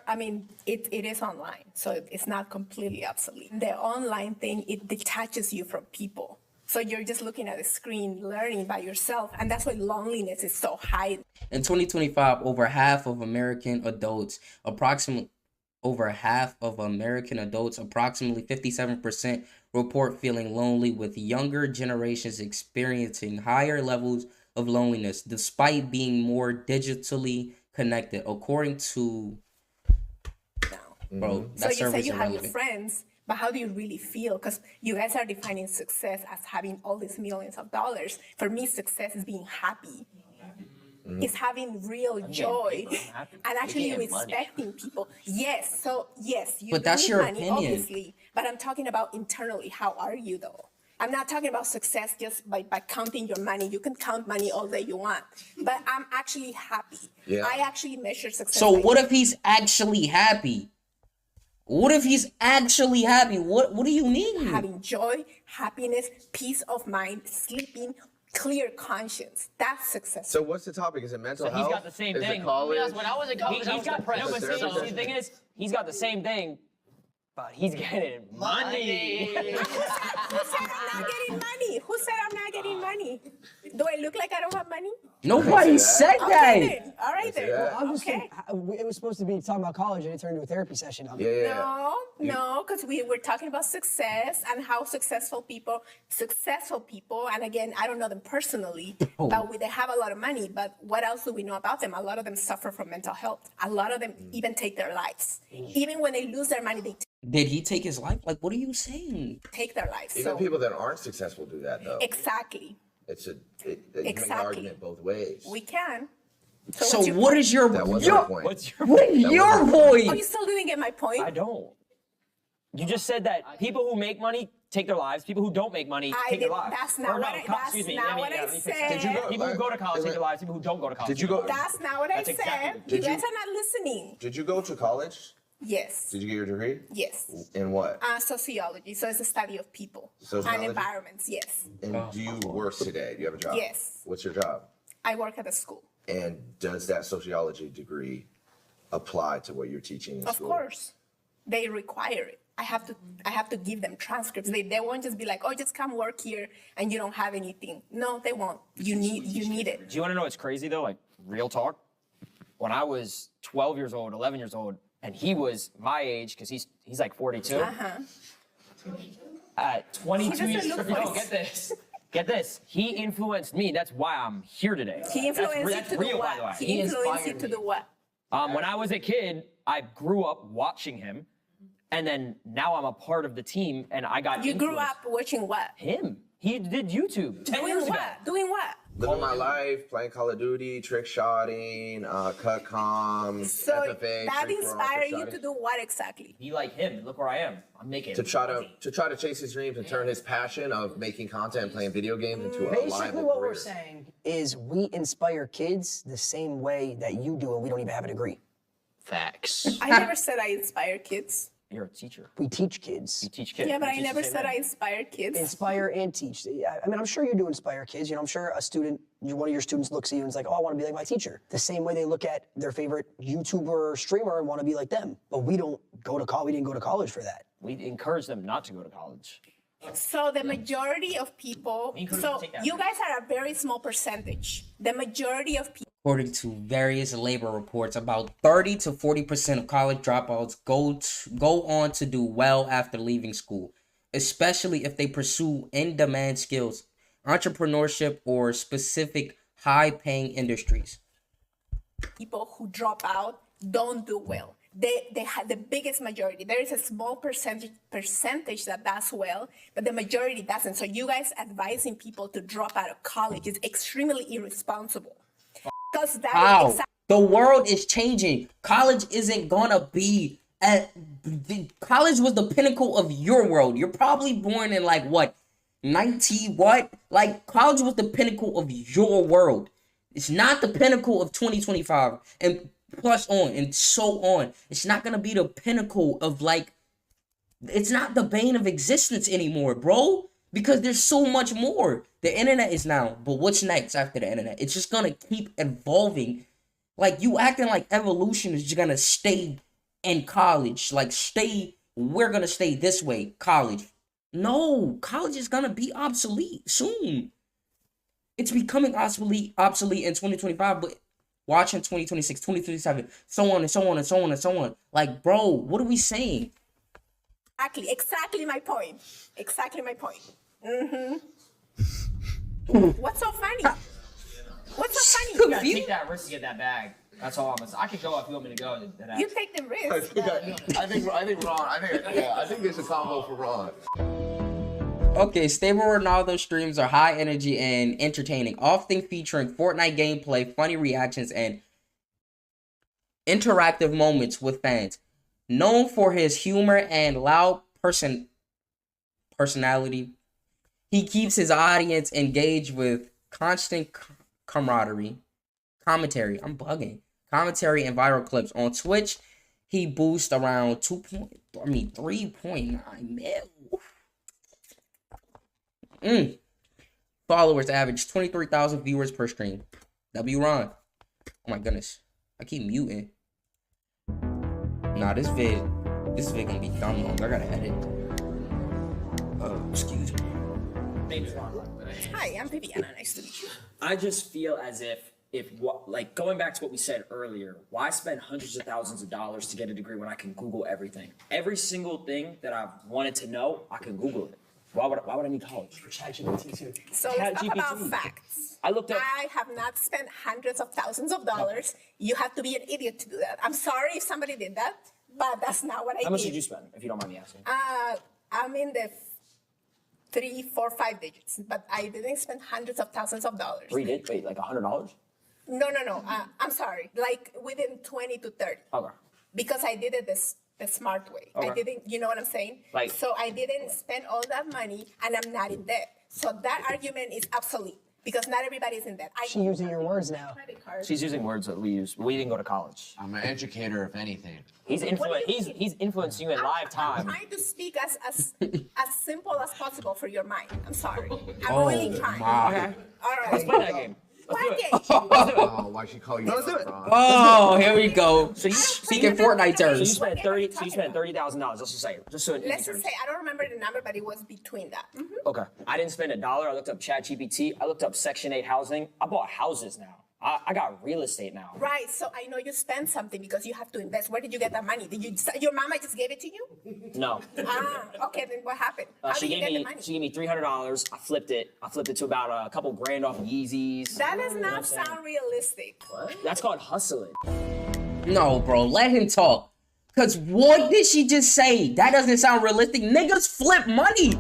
I mean, it is online, so it's not completely obsolete. The online thing, it detaches you from people. So you're just looking at a screen, learning by yourself, and that's why loneliness is so high. In 2025, over half of American adults, approximately 57%, report feeling lonely, with younger generations experiencing higher levels of loneliness despite being more digitally connected, according to bro. So That you say survey's you have your irrelevant. friends, but how do you really feel? Because you guys are defining success as having all these millions of dollars. For me, success is being happy. It's having real joy and actually getting money. respecting people. Yes, so yes, you But that's need your money, opinion. obviously. But I'm talking about internally. How are you though? I'm not talking about success just by counting your money. You can count money all day you want, but I'm actually happy. Yeah. I actually measure success. So by what if he's actually happy? What if he's actually happy? What do you mean? having joy, happiness, peace of mind, sleeping, clear conscience? That's success. So what's the topic? Is it mental So health? he's got the same is thing. It college? Yes, when I was in college, I was depressed. No, but Is there see, a the thing is, he's got the same thing, but he's getting money. Who said I'm not getting money? Who said I'm not getting money? Do I look like I don't have money? Nobody said Okay that. then. All right then. I'm just Okay. it was supposed to be talking about college and it turned into a therapy session. No, because we were talking about success and how successful people, and again, I don't know them personally, but they have a lot of money. But what else do we know about them? A lot of them suffer from mental health. A lot of them even take their lives. Even when they lose their money, they Did he take his life? Like, what are you saying? take their lives. Even So people that aren't successful do that though. exactly, You can make an Exactly. argument both ways. we can. So what's your what point? is your That was your my point. what is your Oh, point? you still didn't get my point. I don't. You just said that people who make money take their lives. People who don't make money take their lives. That's not Or what no, I. co- That's excuse me, not let me- what yeah, I let me fix said. it. Did you go- People who go to college is take it- their lives. People who don't go to college. Did you go? That's not what I That's said. exactly- You Did guys you- are not listening. Did you go to college? Yes. Did you get your degree? Yes. In what? Sociology. So it's a study of people Sociology? and environments. Yes. And do you work today? Do you have a job? Yes. What's your job? I work at a school. And does that sociology degree apply to what you're teaching in Of school? course, they require it. I have to give them transcripts. They won't just be like, oh, just come work here and you don't have anything. No, they won't. You need it. Do you want to know what's crazy though? Like real talk. When I was 12 years old, 11 years old, and he was my age because he's like 42. At 22 years old, get this. Get this. He influenced me. That's why I'm here today. He influenced you that's to real, do by the way. what? He influenced you to do what? When I was a kid, I grew up watching him, and then now I'm a part of the team, and I got You grew influenced. up watching what? Him. He did YouTube 10 years Doing ago. what? Doing what? Living my life, playing Call of Duty, trick shotting, cut comms, So FFA, that free for all, inspired trick you shotting. to do what exactly? Be like him. Look where I am. I'm making To try to chase his dreams and turn his passion of making content and playing video games into a Basically, liable what career. we're saying is we inspire kids the same way that you do, and we don't even have a degree. Facts. I never said I inspire kids. You're a teacher. We teach kids. You teach kids. Yeah, but You I teach never the same said way. I inspire kids. Inspire and teach. Yeah, I mean, I'm sure you do inspire kids. You know, I'm sure a student, one of your students looks at you and is like, oh, I want to be like my teacher. The same way they look at their favorite YouTuber or streamer and want to be like them. But we don't go to college. We didn't go to college for that. We encourage them not to go to college. So the majority of people, so you guys are a very small percentage. The majority of people. According to various labor reports, about 30 to 40% of college dropouts go on to do well after leaving school, especially if they pursue in-demand skills, entrepreneurship, or specific high-paying industries. People who drop out don't do well. They have the biggest majority. There is a small percentage that does well, but the majority doesn't. So you guys advising people to drop out of college is extremely irresponsible. Because that How? is The world is changing. College isn't gonna be college was the pinnacle of your world. You're probably born in like what, 90 what? Like college was the pinnacle of your world. It's not the pinnacle of 2025 and plus on and so on. It's not gonna be the pinnacle of like. It's not the bane of existence anymore, bro. Because there's so much more. The internet is now, but what's next after the internet? It's just gonna keep evolving. Like you acting like evolution is just gonna stay in college. Like we're gonna stay this way, college. No, college is gonna be obsolete soon. It's becoming obsolete in 2025, but watch in 2026, 2027, so on and so on and so on and so on. Like, bro, what are we saying? exactly my point. Exactly my point. What's so funny? What's so funny? You gotta take that risk to get that bag. That's all I'm gonna say. I could go if you want me to go. You take the risk. I think there's a combo for Ron. Okay, stable Ronaldo streams are high energy and entertaining, often featuring Fortnite gameplay, funny reactions, and interactive moments with fans. Known for his humor and loud personality, he keeps his audience engaged with constant commentary and viral clips. On Twitch, he boosts around 3.9 mil. Followers average 23,000 viewers per stream. W Ron. Oh my goodness. I keep muting. Nah, this vid gonna be dumb long. I gotta edit. Excuse me. name's Ron. Hi, I'm Viviana. Nice to meet you. I just feel as if like going back to what we said earlier, why spend hundreds of thousands of dollars to get a degree when I can Google everything? Every single thing that I've wanted to know, I can Google it. Why would I need college? For ChatGPT too. So let's talk about facts. I looked up. I have not spent hundreds of thousands of dollars. You have to be an idiot to do that. I'm sorry if somebody did that, but that's not what I did. How much did you spend, if you don't mind me asking? I'm in the 3, 4, 5 digits, but I didn't spend hundreds of thousands of dollars. Wait, like $100? No. I'm sorry. Like within 20 to 30. Okay. Because I did it the smart way. Okay. I didn't, you know what I'm saying? Like- So I didn't spend all that money and I'm not in debt. So that argument is obsolete because not everybody's in debt. She's using your words now. Credit card. She's using words that we use. We didn't go to college. I'm an educator, if anything. He's influencing you in live time. I'm trying to speak as simple as possible for your mind. I'm sorry. I'm Oh, really trying. my. Okay. All right. Let's play that game. What game? Oh, why she call you? Let's do it. Oh, here we go. So you Speaking Fortnite So you terms. spent $30,000. Let's just say, just so. Let's just say I don't remember the number, but it was between that. Okay. I didn't spend $1. I looked up ChatGPT. I looked up Section 8 housing. I bought houses now. I got real estate now. Right. So I know you spent something because you have to invest. Where did you get that money? Did you? Your mama just gave it to you? No. Okay. Then what happened? How She did you gave get the me money? $300. I flipped it to about a couple grand off Yeezys. That does not sound realistic. That's called hustling. No, bro, let him talk. Cause what did she just say? That doesn't sound realistic. Niggas flip money.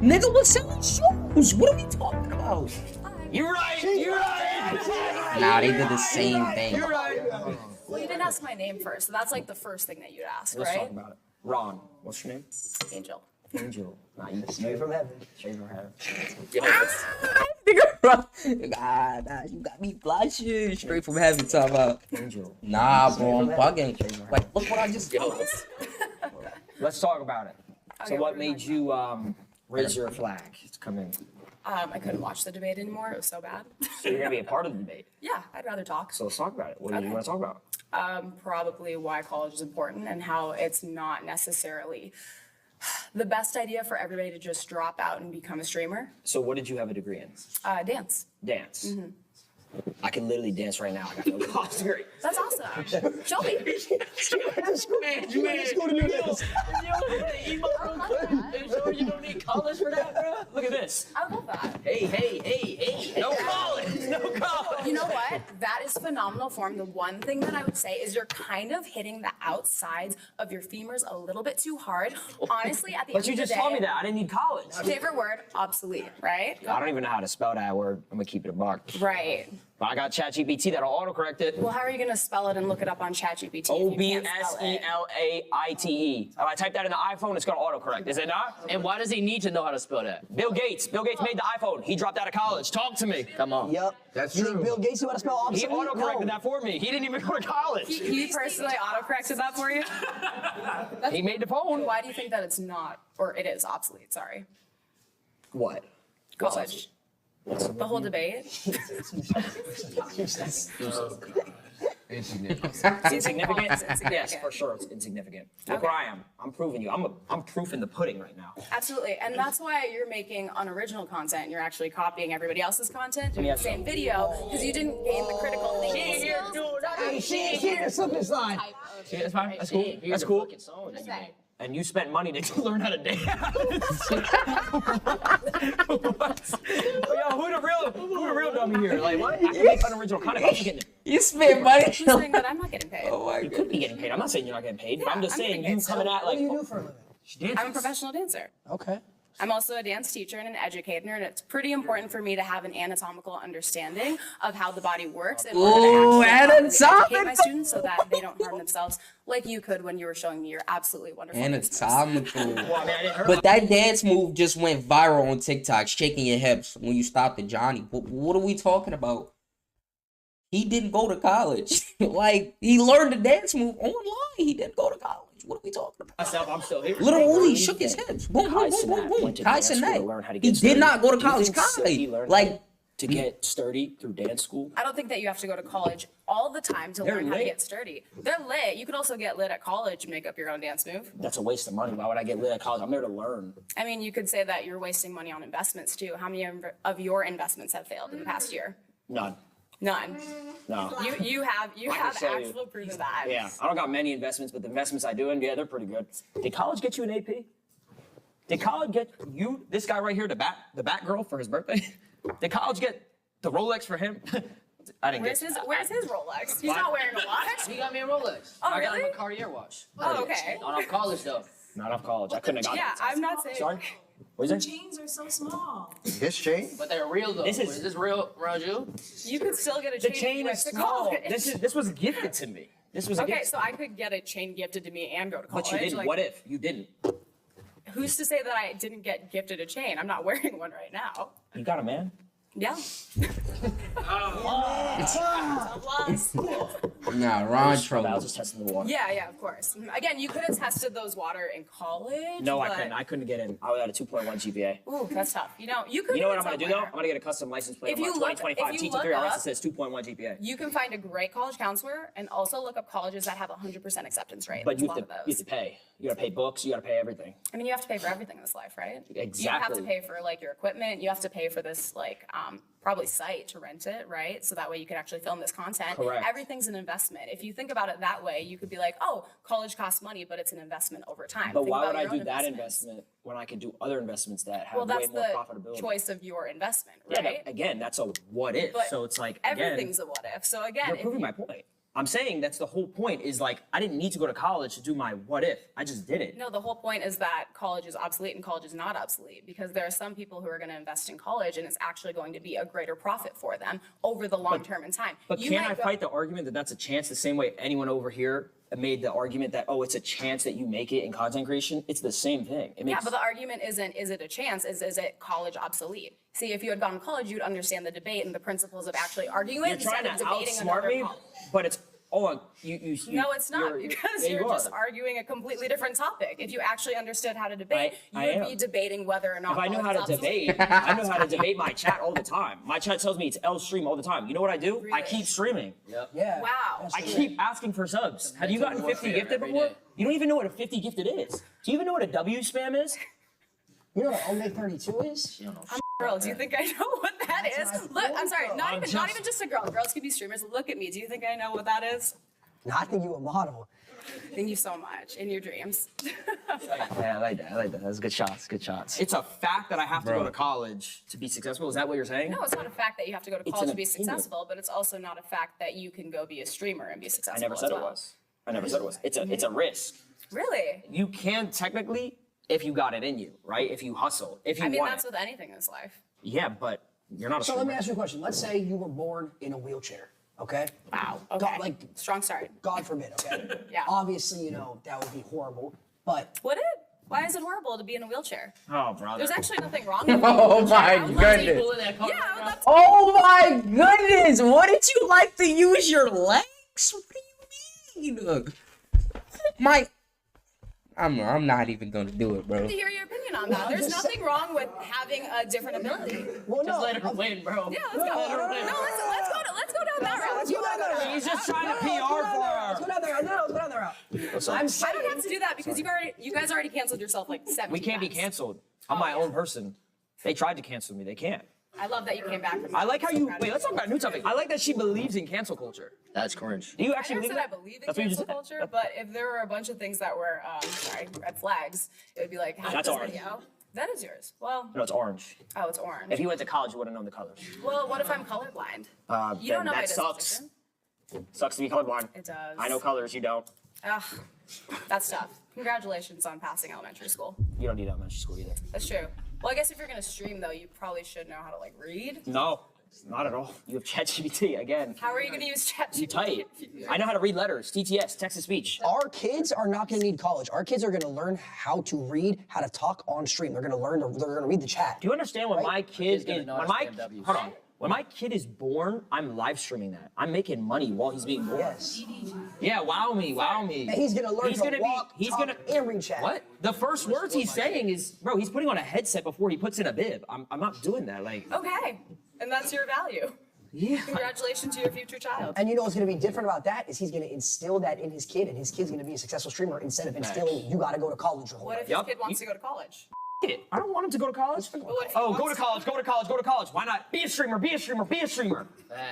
Nigga was selling shoes. What are we talking about? You're right. You're right. Nah, they did the same thing. You're right. Well, you didn't ask my name first, so that's like the first thing that you'd ask, Let's right? talk about it. Ron, what's your name? Angel. Angel. Nah, you Straight from heaven. Straight from heaven. Nigga, bro. Nah, you got me blushing. Straight from heaven, talk about. Angel. Nah, bro, I'm bugging. Like, look what I just did. Let's talk about it. So Okay, what what made you raise your flag to come in? I couldn't watch the debate anymore. It was so bad. So you're gonna be a part of the debate. Yeah, I'd rather talk. So let's talk about it. What do you Okay. want to talk about? Probably why college is important and how it's not necessarily the best idea for everybody to just drop out and become a streamer. So what did you have a degree in? Dance. Dance. I can literally dance right now. I got no college degree. That's awesome. Show me. You don't need college for that, bro? Look at this. I love that. Hey. No college. No college. You know what? That is phenomenal form. The one thing that I would say is you're kind of hitting the outsides of your femurs a little bit too hard. Honestly, at the But end you of the just day, told me that. I didn't need college. favorite word, obsolete, right? I don't even know how to spell that word. I'm gonna keep it a buck. Right. But I got ChatGPT that'll autocorrect it. Well, how are you going to spell it and look it up on ChatGPT? if you can't spell it? OBSELAITE. If I type that in the iPhone, it's gonna autocorrect. Is it not? And why does he need to know how to spell that? Bill Gates. Bill Gates made the iPhone. He dropped out of college. Talk to me. Come on. Yep. That's You true. think Bill Gates knew how to spell He obsolete? autocorrected No. that for me. He didn't even go to college. He personally auto-corrected that for you? He made the phone. Why do you think that it's not, or it is obsolete, sorry? What? College. The whole debate? Insignificant. Insignificant? It's insignificant. Yes, for sure. It's insignificant. Look Okay. where I am. I'm proving you. I'm proof in the pudding right now. Absolutely, and that's why you're making unoriginal content. You're actually copying everybody else's content, doing the same video, because you didn't gain the critical thinking skills. Hey, she ain't here. Slip this line. See, that's fine. That's cool. That's cool. And you spent money to learn how to dance. Yo, who the real dummy here? Like, what? I can make unoriginal content. I'm getting it. You spent money. Who's saying that I'm not getting paid? Oh my You could be getting paid. I'm not saying you're not getting paid, but Yeah, I'm just I'm saying getting you paid. coming at What like. do you do for a living? She dances. I'm a professional dancer. Okay. I'm also a dance teacher and an educator, and it's pretty important for me to have an anatomical understanding of how the body works in order Ooh, to actually educate my anatomical. students so that they don't harm themselves like you could when you were showing me your absolutely wonderful dances. Anatomical. Well, I mean, I didn't hear But that dance move just went viral on TikTok, shaking your hips when you stopped at Johnny. What are we talking about? He didn't go to college. Like, he learned the dance move online. He didn't go to college. What are we talking about? myself. I'm still here. Literally, he shook his hips. Boom, boom, boom, boom, boom. Kai Cenat. He did not go to college. Kai, like, to get sturdy through dance school? I don't think that you have to go to college all the time to They're learn how to lit. get sturdy. They're lit. You could also get lit at college and make up your own dance move. That's a waste of money. Why would I get lit at college? I'm there to learn. I mean, you could say that you're wasting money on investments too. How many of your investments have failed in the past year? None. None. No. You have I can have show you. actual proof of that. Yeah, I don't got many investments, but the investments I do, and yeah, they're pretty good. Did college get you an AP? Did college get you, this guy right here, the bat girl for his birthday? Did college get the Rolex for him? I didn't Where's get his Rolex? He's not wearing a watch. He got me a Rolex. Oh, I got him really? a Cartier watch. Oh, okay. Not off college though. Not off college. I couldn't have gotten Yeah, it. I'm not saying. Sorry? What is it? Chains are so small. His chain? But they're real though. This is- is this real around you? You could still get a The chain. chain if you is went to small. college. This was gifted to me. This was a Okay, gift. so I could get a chain gifted to me and go to college. But you didn't. Like, What if you didn't? Who's to say that I didn't get gifted a chain? I'm not wearing one right now. You got a man? Yeah. Nah, Ron I was trouble. just testing the water. Yeah, of course. Again, you could have tested those water in college. No, I but- couldn't. I couldn't get in. I was at a 2.1 GPA. Ooh, that's tough. You could. You know what get I'm gonna do though? somewhere. I'm gonna get a custom license plate If on my you look- 2025 if you TT3 look RS up- that says 2.1 GPA. You can find a great college counselor and also look up colleges that have 100% acceptance rate. But There's you a have, lot to, of you those. have to pay. You gotta pay books. You gotta pay everything. I mean, you have to pay for everything in this life, right? You have Exactly. to pay for like your equipment. You have to pay for this probably site to rent it, right? So that way you can actually film this content. Correct. Everything's an investment. If you think about it that way, you could be like, oh, college costs money, but it's an investment over time. But Think why about would I your own do that investments. investment when I could do other investments that have Well, way that's more the profitability? choice of your investment, Yeah, right? but again, that's a what if. But So it's like again, everything's a what if. So again, you're if proving you- my point. I'm saying that's the whole point. Is like I didn't need to go to college to do my what if. I just did it. No, the whole point is that college is obsolete and college is not obsolete because there are some people who are going to invest in college and it's actually going to be a greater profit for them over the long term in time. But You can might I go- fight the argument that that's a chance the same way anyone over here made the argument that, oh, it's a chance that you make it in content creation? It's the same thing. It Yeah, makes, but the argument isn't, is it a chance? Is it college obsolete? See, if you had gone to college, you'd understand the debate and the principles of actually arguing you're trying instead to of debating outsmart another me, college. but it's, you No, it's not because yeah, you're you just are. arguing a completely different topic. If you actually understood how to debate, I you would be am. debating whether or not If I knew college how to is obsolete. debate, I know how to debate my chat all the time. My chat tells me it's L stream all the time. You know what I do? I keep streaming. Yep. Yeah. Wow. I keep asking for subs. Have you gotten 50 gifted every before? day. You don't even know what a 50 gifted is. Do you even know what a W spam is? You know what Omega 32 is? I'm a girl. Do you think I know what that is? Look, I'm sorry. Not I'm even just- just a girl. Girls can be streamers. Look at me. Do you think I know what that is? No, I think you a model. Thank you so much. In your dreams. Yeah, I like that. I like that. That's good shots. Good shots. It's a fact that I have to go Bro. to college to be successful. Is that what you're saying? No, it's not a fact that you have to go to It's college an to be opinion. successful, but it's also not a fact that you can go be a streamer and be I successful. never as said it well. was. I never said it was. It's a risk. Really? You can technically if you got it in you, right? If you hustle, if you I mean, want that's it. with anything in this life. Yeah, but you're not a So let me streamer. ask you a question. Let's say you were born in a wheelchair, okay? Wow. Okay. God, like, strong start. God forbid, okay? Yeah. Obviously, that would be horrible, but Would it? Why is it horrible to be in a wheelchair? Oh, brother. There's actually nothing wrong with Oh my goodness. Yeah, that's Oh my goodness. Wouldn't you like to use your legs? What do you mean? I'm not even gonna do it, bro. to hear your opinion on that. There's nothing wrong with having a different ability. well, Just no. let her win, bro. Yeah, let's go. No, let's go down that route. Let's go down that route. He's just trying to PR for Let's go her. down that route. No, let's go down that route. I'm I saying, don't have to do that because you guys already canceled yourself like 7 We can't be times. canceled. I'm my own person. They tried to cancel me. They can't. I love that you came back from I like that. how I'm so you proud of wait. you. Let's talk about a new topic. I like that she believes in cancel culture. That's cringe. Do you I actually never believe said I that? believe in That's what you cancel just said. culture, but if there were a bunch of things that were, red flags, it would be like, how That's this orange. video? That is yours. Well, No, it's orange. oh, it's orange. If you went to college, you would have known the colors. Well, what if I'm colorblind? You Then don't know my that sucks. disposition. Sucks to be colorblind. It does. I know colors. You don't. Ugh, that's tough. Congratulations on passing elementary school. You don't need elementary school either. That's true. Well, I guess if you're gonna stream though, you probably should know how to like read. No, not at all. You have ChatGPT again. How are you gonna use ChatGPT? You type. I know how to read letters. TTS, text to speech. our kids are not going to need college. Our kids are going to learn how to read, how to talk on stream. They're going to learn. They're going to read the chat. Do you understand when my kid gonna is know when how my to spam Ws. hold on when my kid is born? I'm live streaming that. I'm making money while he's being born. Yes. Yeah, wow me, wow me. And he's going to learn He's to gonna walk, be. He's talk, gonna. and read chat. What? The first words he's saying is, bro. He's putting on a headset before he puts in a bib. I'm not doing that. Like. Okay. And that's your value. Yeah. Congratulations to your future child. And you know what's going to be different about that is he's going to instill that in his kid, and his kid's going to be a successful streamer instead of instilling you got to go to college your whole What life. if his kid wants to go to college? I don't want him to go to college. Oh, go to college, go to college, go to college. Why not? Be a streamer, be a streamer, be a streamer.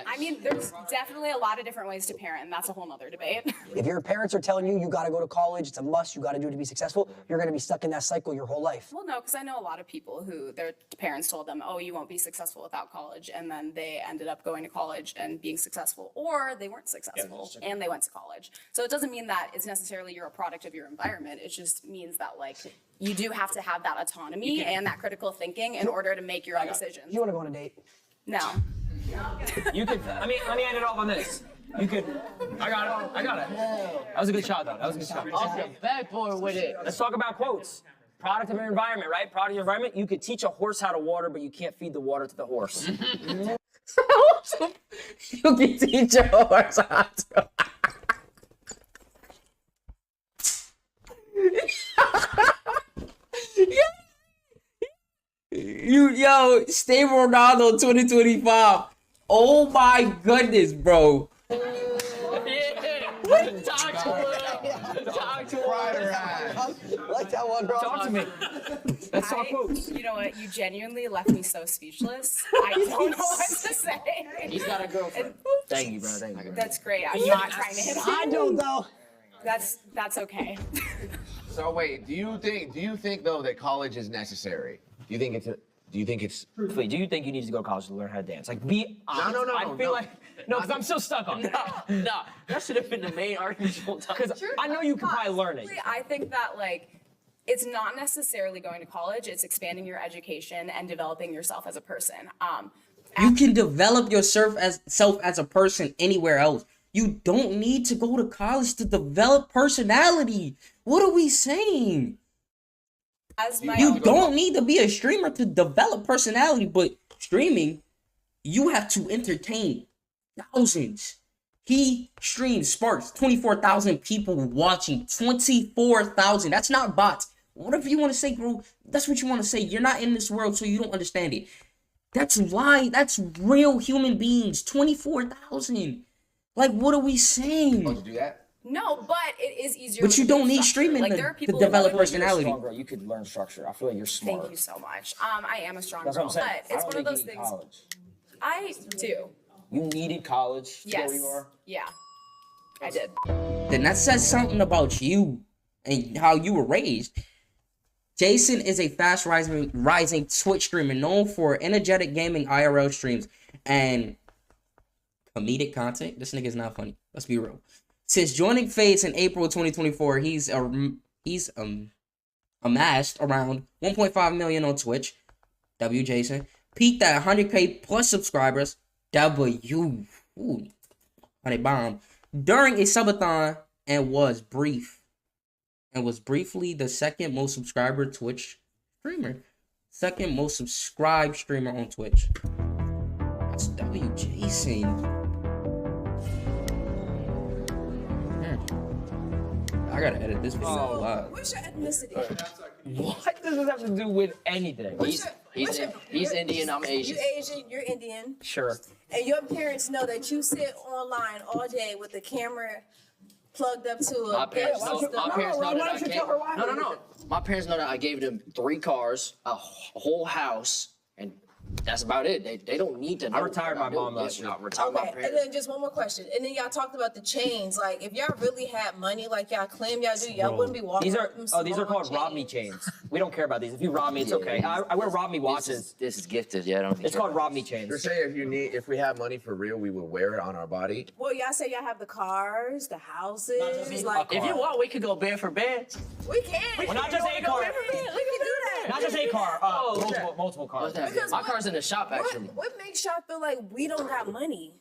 I mean, there's definitely a lot of different ways to parent, and that's a whole nother debate. If your parents are telling you got to go to college, it's a must, you got to do it to be successful, you're going to be stuck in that cycle your whole life. Well, no, because I know a lot of people who their parents told them, oh, you won't be successful without college, and then they ended up going to college and being successful, or they weren't successful and they went to college. So it doesn't mean that it's necessarily you're a product of your environment. It just means that, like, you do have to have that autonomy and that critical thinking in order to make your own decisions. You want to go on a date? No. You could, let me end it off on this. You could, I got it. That was a good shot, though. That was a good shot. Okay, backboard with it. Let's talk about quotes. Product of your environment, right? Product of your environment. You could teach a horse how to water, but you can't feed the water to the horse. You can teach a horse how to. Yo, stay Ronaldo 2025. Oh my goodness, bro. Talk to like that one, bro. Talk to me. Let's talk quotes. You know what? You genuinely left me so speechless. I don't know what to say. He's got a girlfriend. Thank you, bro. Thank you. That's great. I'm not trying to hit on I don't know. That's okay. So wait, do you think though that college is necessary? Do you think it's Truthfully, do you think you need to go to college to learn how to dance? Like, be honest. No, I feel like, no, because I'm still stuck on that. Nah, that should have been the main argument the whole time. Because I know you could probably learn it. I think that, like, it's not necessarily going to college. It's expanding your education and developing yourself as a person. You can develop yourself as a person anywhere else. You don't need to go to college to develop personality. What are we saying? You don't need to be a streamer to develop personality, but streaming, you have to entertain thousands. He streams Sparks, 24,000 people watching, 24,000. That's not bots. Whatever you want to say, bro, that's what you want to say. You're not in this world, so you don't understand it. That's why, that's real human beings, 24,000. Like, what are we saying? supposed to do that? No, but it is easier. But you don't need streaming Like, to, there are to people develop who- personality. Strong, bro. You could learn structure. I feel like you're smart. Thank you so much. I am a strong That's girl, what I'm saying. but it's one of those You need things. college. I do. You needed college to go Yes. where you are. Yeah. I did. Then that says something about you and how you were raised. Jason is a fast rising Twitch streamer known for energetic gaming IRL streams and comedic content. This nigga is not funny. Let's be real. Since joining Faze in April 2024, he's amassed around 1.5 million on Twitch. W Jason peaked at 100K plus subscribers. W. Ooh, honey bomb. During a subathon and was briefly the second most subscriber Twitch streamer. Second most subscribed streamer on Twitch. That's W Jason. I gotta edit this video live. What's your ethnicity? What does this have to do with anything? He's Indian, I'm Asian. You Asian, you're Indian. Sure. And your parents know that you sit online all day with the camera plugged up to a My parents know. stuff. My parents know that I gave. No. My parents know that I gave them 3 cars, a whole house, and that's about it. They don't need to know. I retired my mom last year. I retired my Okay, parents. and then just one more question. And then y'all talked about the chains. Like, if y'all really had money like y'all claim y'all do, y'all wouldn't be walking These are with them these are small called Rob Me chains. We don't care about these. If you rob me, it's okay. I wear Rob Me watches. This is gifted. Yeah, I don't. It's called Rob Me You're chains. saying if we had money for real, we would wear it on our body? Well, y'all say y'all have the cars, the houses. Like, If you want, we could go bed for bed. we can. Well, not just a car. We can do that. Not just a car. Multiple cars. What's that? Because My car's in the shop actually. What makes y'all feel like we don't got money?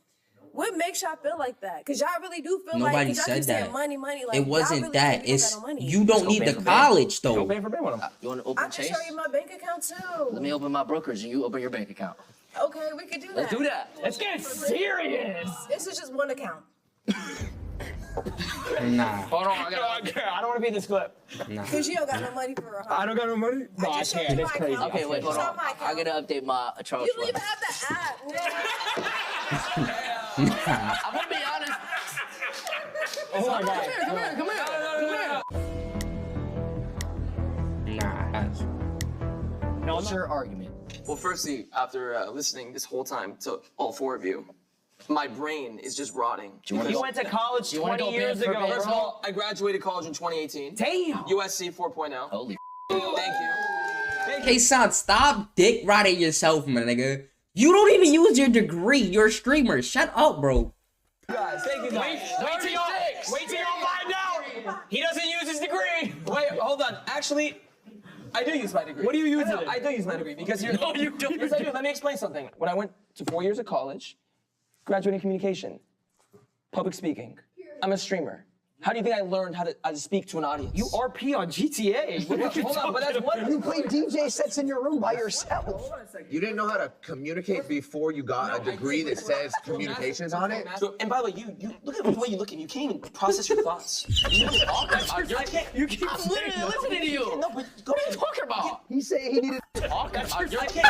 What makes y'all feel like that? Because y'all really do feel like, Nobody 'cause y'all said keep saying that. money. Like, It y'all wasn't really that. think you don't It's got no money. you don't need the college Go though. pay for bed with them. You want to I open can Chase? show you my bank account too. Let me open my brokerage and you open your bank account. Okay, we could do that. Let's do that. Let's get serious. This is just one account. Nah. Hold on, I don't want to be in this clip. Nah. Cause you don't got no money for a I don't got no money. No, I just showed can't. you That's my crazy. account. Okay, wait, hold Show on. my I gotta update my Charles. You don't even have the app. I'm gonna be honest. Oh my God. Come here. Nah. What's your argument? Well, firstly, after listening this whole time to all four of you, my brain is just rotting. You went to college 20 years ago. First of all, I graduated college in 2018. Damn. USC 4.0. Holy. Thank you. Hey, son, stop dick riding yourself, my nigga. You don't even use your degree. You're a streamer. Shut up, bro. Guys, thank you guys. Wait till y'all find out. He doesn't use his degree. Wait, hold on. Actually, I do use my degree. What do you use it in? I do use my degree because you're. No, you don't. Yes, I do. Let me explain something. When I went to 4 years of college, graduating communication, public speaking, I'm a streamer. How do you think I learned how to speak to an audience? You RP on GTA. Hold on, but that's one. You play DJ sets in your room by yourself. You didn't know how to communicate before you got a degree that says communications on it? So, and by the way, you look at the way you're looking. You can't even process your thoughts. You keep I'm literally listening to you. No, but go ahead. Talking about. He said he needed.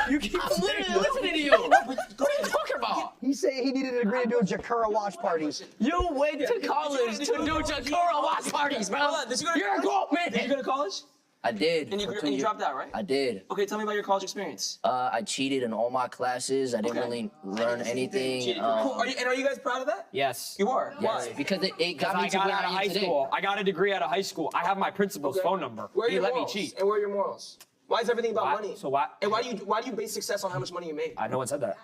You keep literally listening to you. No, but go What are ahead. you talking about? He said he needed a degree to do Jakura watch parties. You went to college to do Jakura watch parties, bro. Hold on, did you go to You're a college? goat, man. Did you go to college? I did. And you dropped out, right? I did. Okay, tell me about your college experience. I cheated in all my classes. I didn't really learn anything. Cool. Are you guys proud of that? Yes. You are. Yes, Why? because it got me to where I am high today. school. I got a degree out of high school. I have my principal's Okay. phone number. Where are He your let morals? me cheat. And where are your morals? Why is everything about Why- money? so why- And why do you base success on how much money you make? No one said that.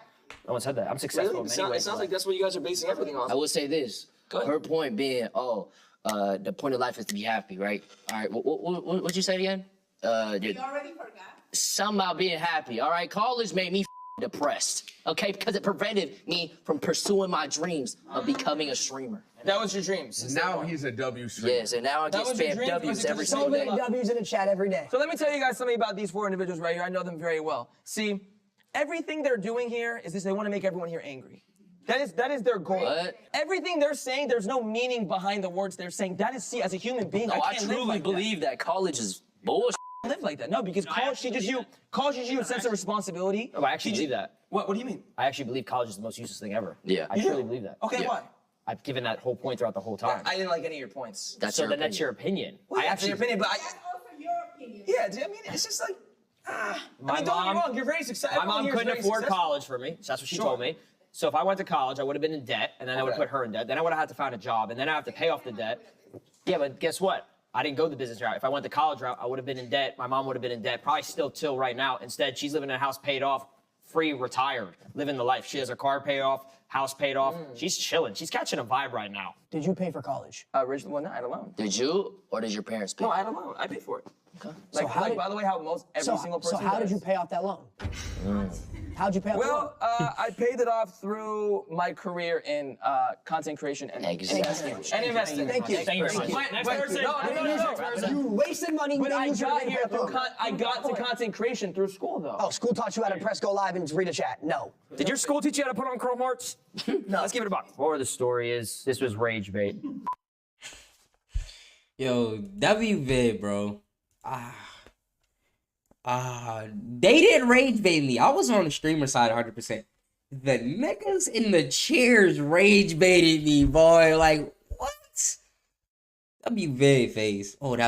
No one said that. I'm successful Really? in It many ways. sounds like that's what you guys are basing everything on. I will say this. Go ahead. Her point being, the point of life is to be happy, right? All right. What'd you say again? You already forgot. Something about being happy. All right. College made me depressed. Okay, because it prevented me from pursuing my dreams of becoming a streamer. That was your dreams. Now he's a W streamer. Yes, and now I That get was your spam dream? Was W's it every just single so day. many W's in the chat every day. So let me tell you guys something about these four individuals right here. I know them very well. See, everything they're doing here is this: they want to make everyone here angry. That is their goal. What? Everything they're saying, there's no meaning behind the words they're saying. That is, see, as a human being, No, I can't live truly like believe that college is bullshit. that. Live like that. No, because college teaches you a sense of responsibility. No, I actually believe that. What do you mean? I actually believe college is the most useless thing ever. Yeah. I truly believe that. Okay, Yeah. why? I've given that whole point throughout the whole time. I didn't like any of your points. That's so your then that's opinion. your opinion. Well, I yeah, actually your opinion, but That's also your opinion. yeah, dude, I mean, it's just like, I mean, don't get me wrong, you're very successful. My mom couldn't afford college for me, so that's what she told me. So if I went to college, I would have been in debt, and then I would have put her in debt. Then I would have had to find a job, and then I have to pay off the debt. Yeah, but guess what? I didn't go the business route. If I went the college route, I would have been in debt. My mom would have been in debt, probably still till right now. Instead, she's living in a house paid off, free, retired, living the life. She has her car paid off, house paid off. She's chilling. She's catching a vibe right now. Did you pay for college? Originally, well, no, I had a loan. Did you or did your parents pay? No, I had a loan. I paid for it. Okay. Like, how did- by the way, how most every single person So how did does. you pay off that loan? How'd you pay off the loan? Well, I paid it off through my career in content creation and Exactly. and investing. Thank you. Thank you very much. But- Next but- person. No. You wasted money. But then I you should've got paid here for that through loan. I got to content creation through school, though. Oh, school taught you how to press go live and read a chat. No. Did your school teach you how to put on Chrome Hearts? No. Let's give it a buck. Or the story is, this was rage bait. Yo, WV, bro. They didn't rage bait me. I was on the streamer side 100%. The niggas in the chairs rage baited me, boy. Like, what? WV face. Oh, that.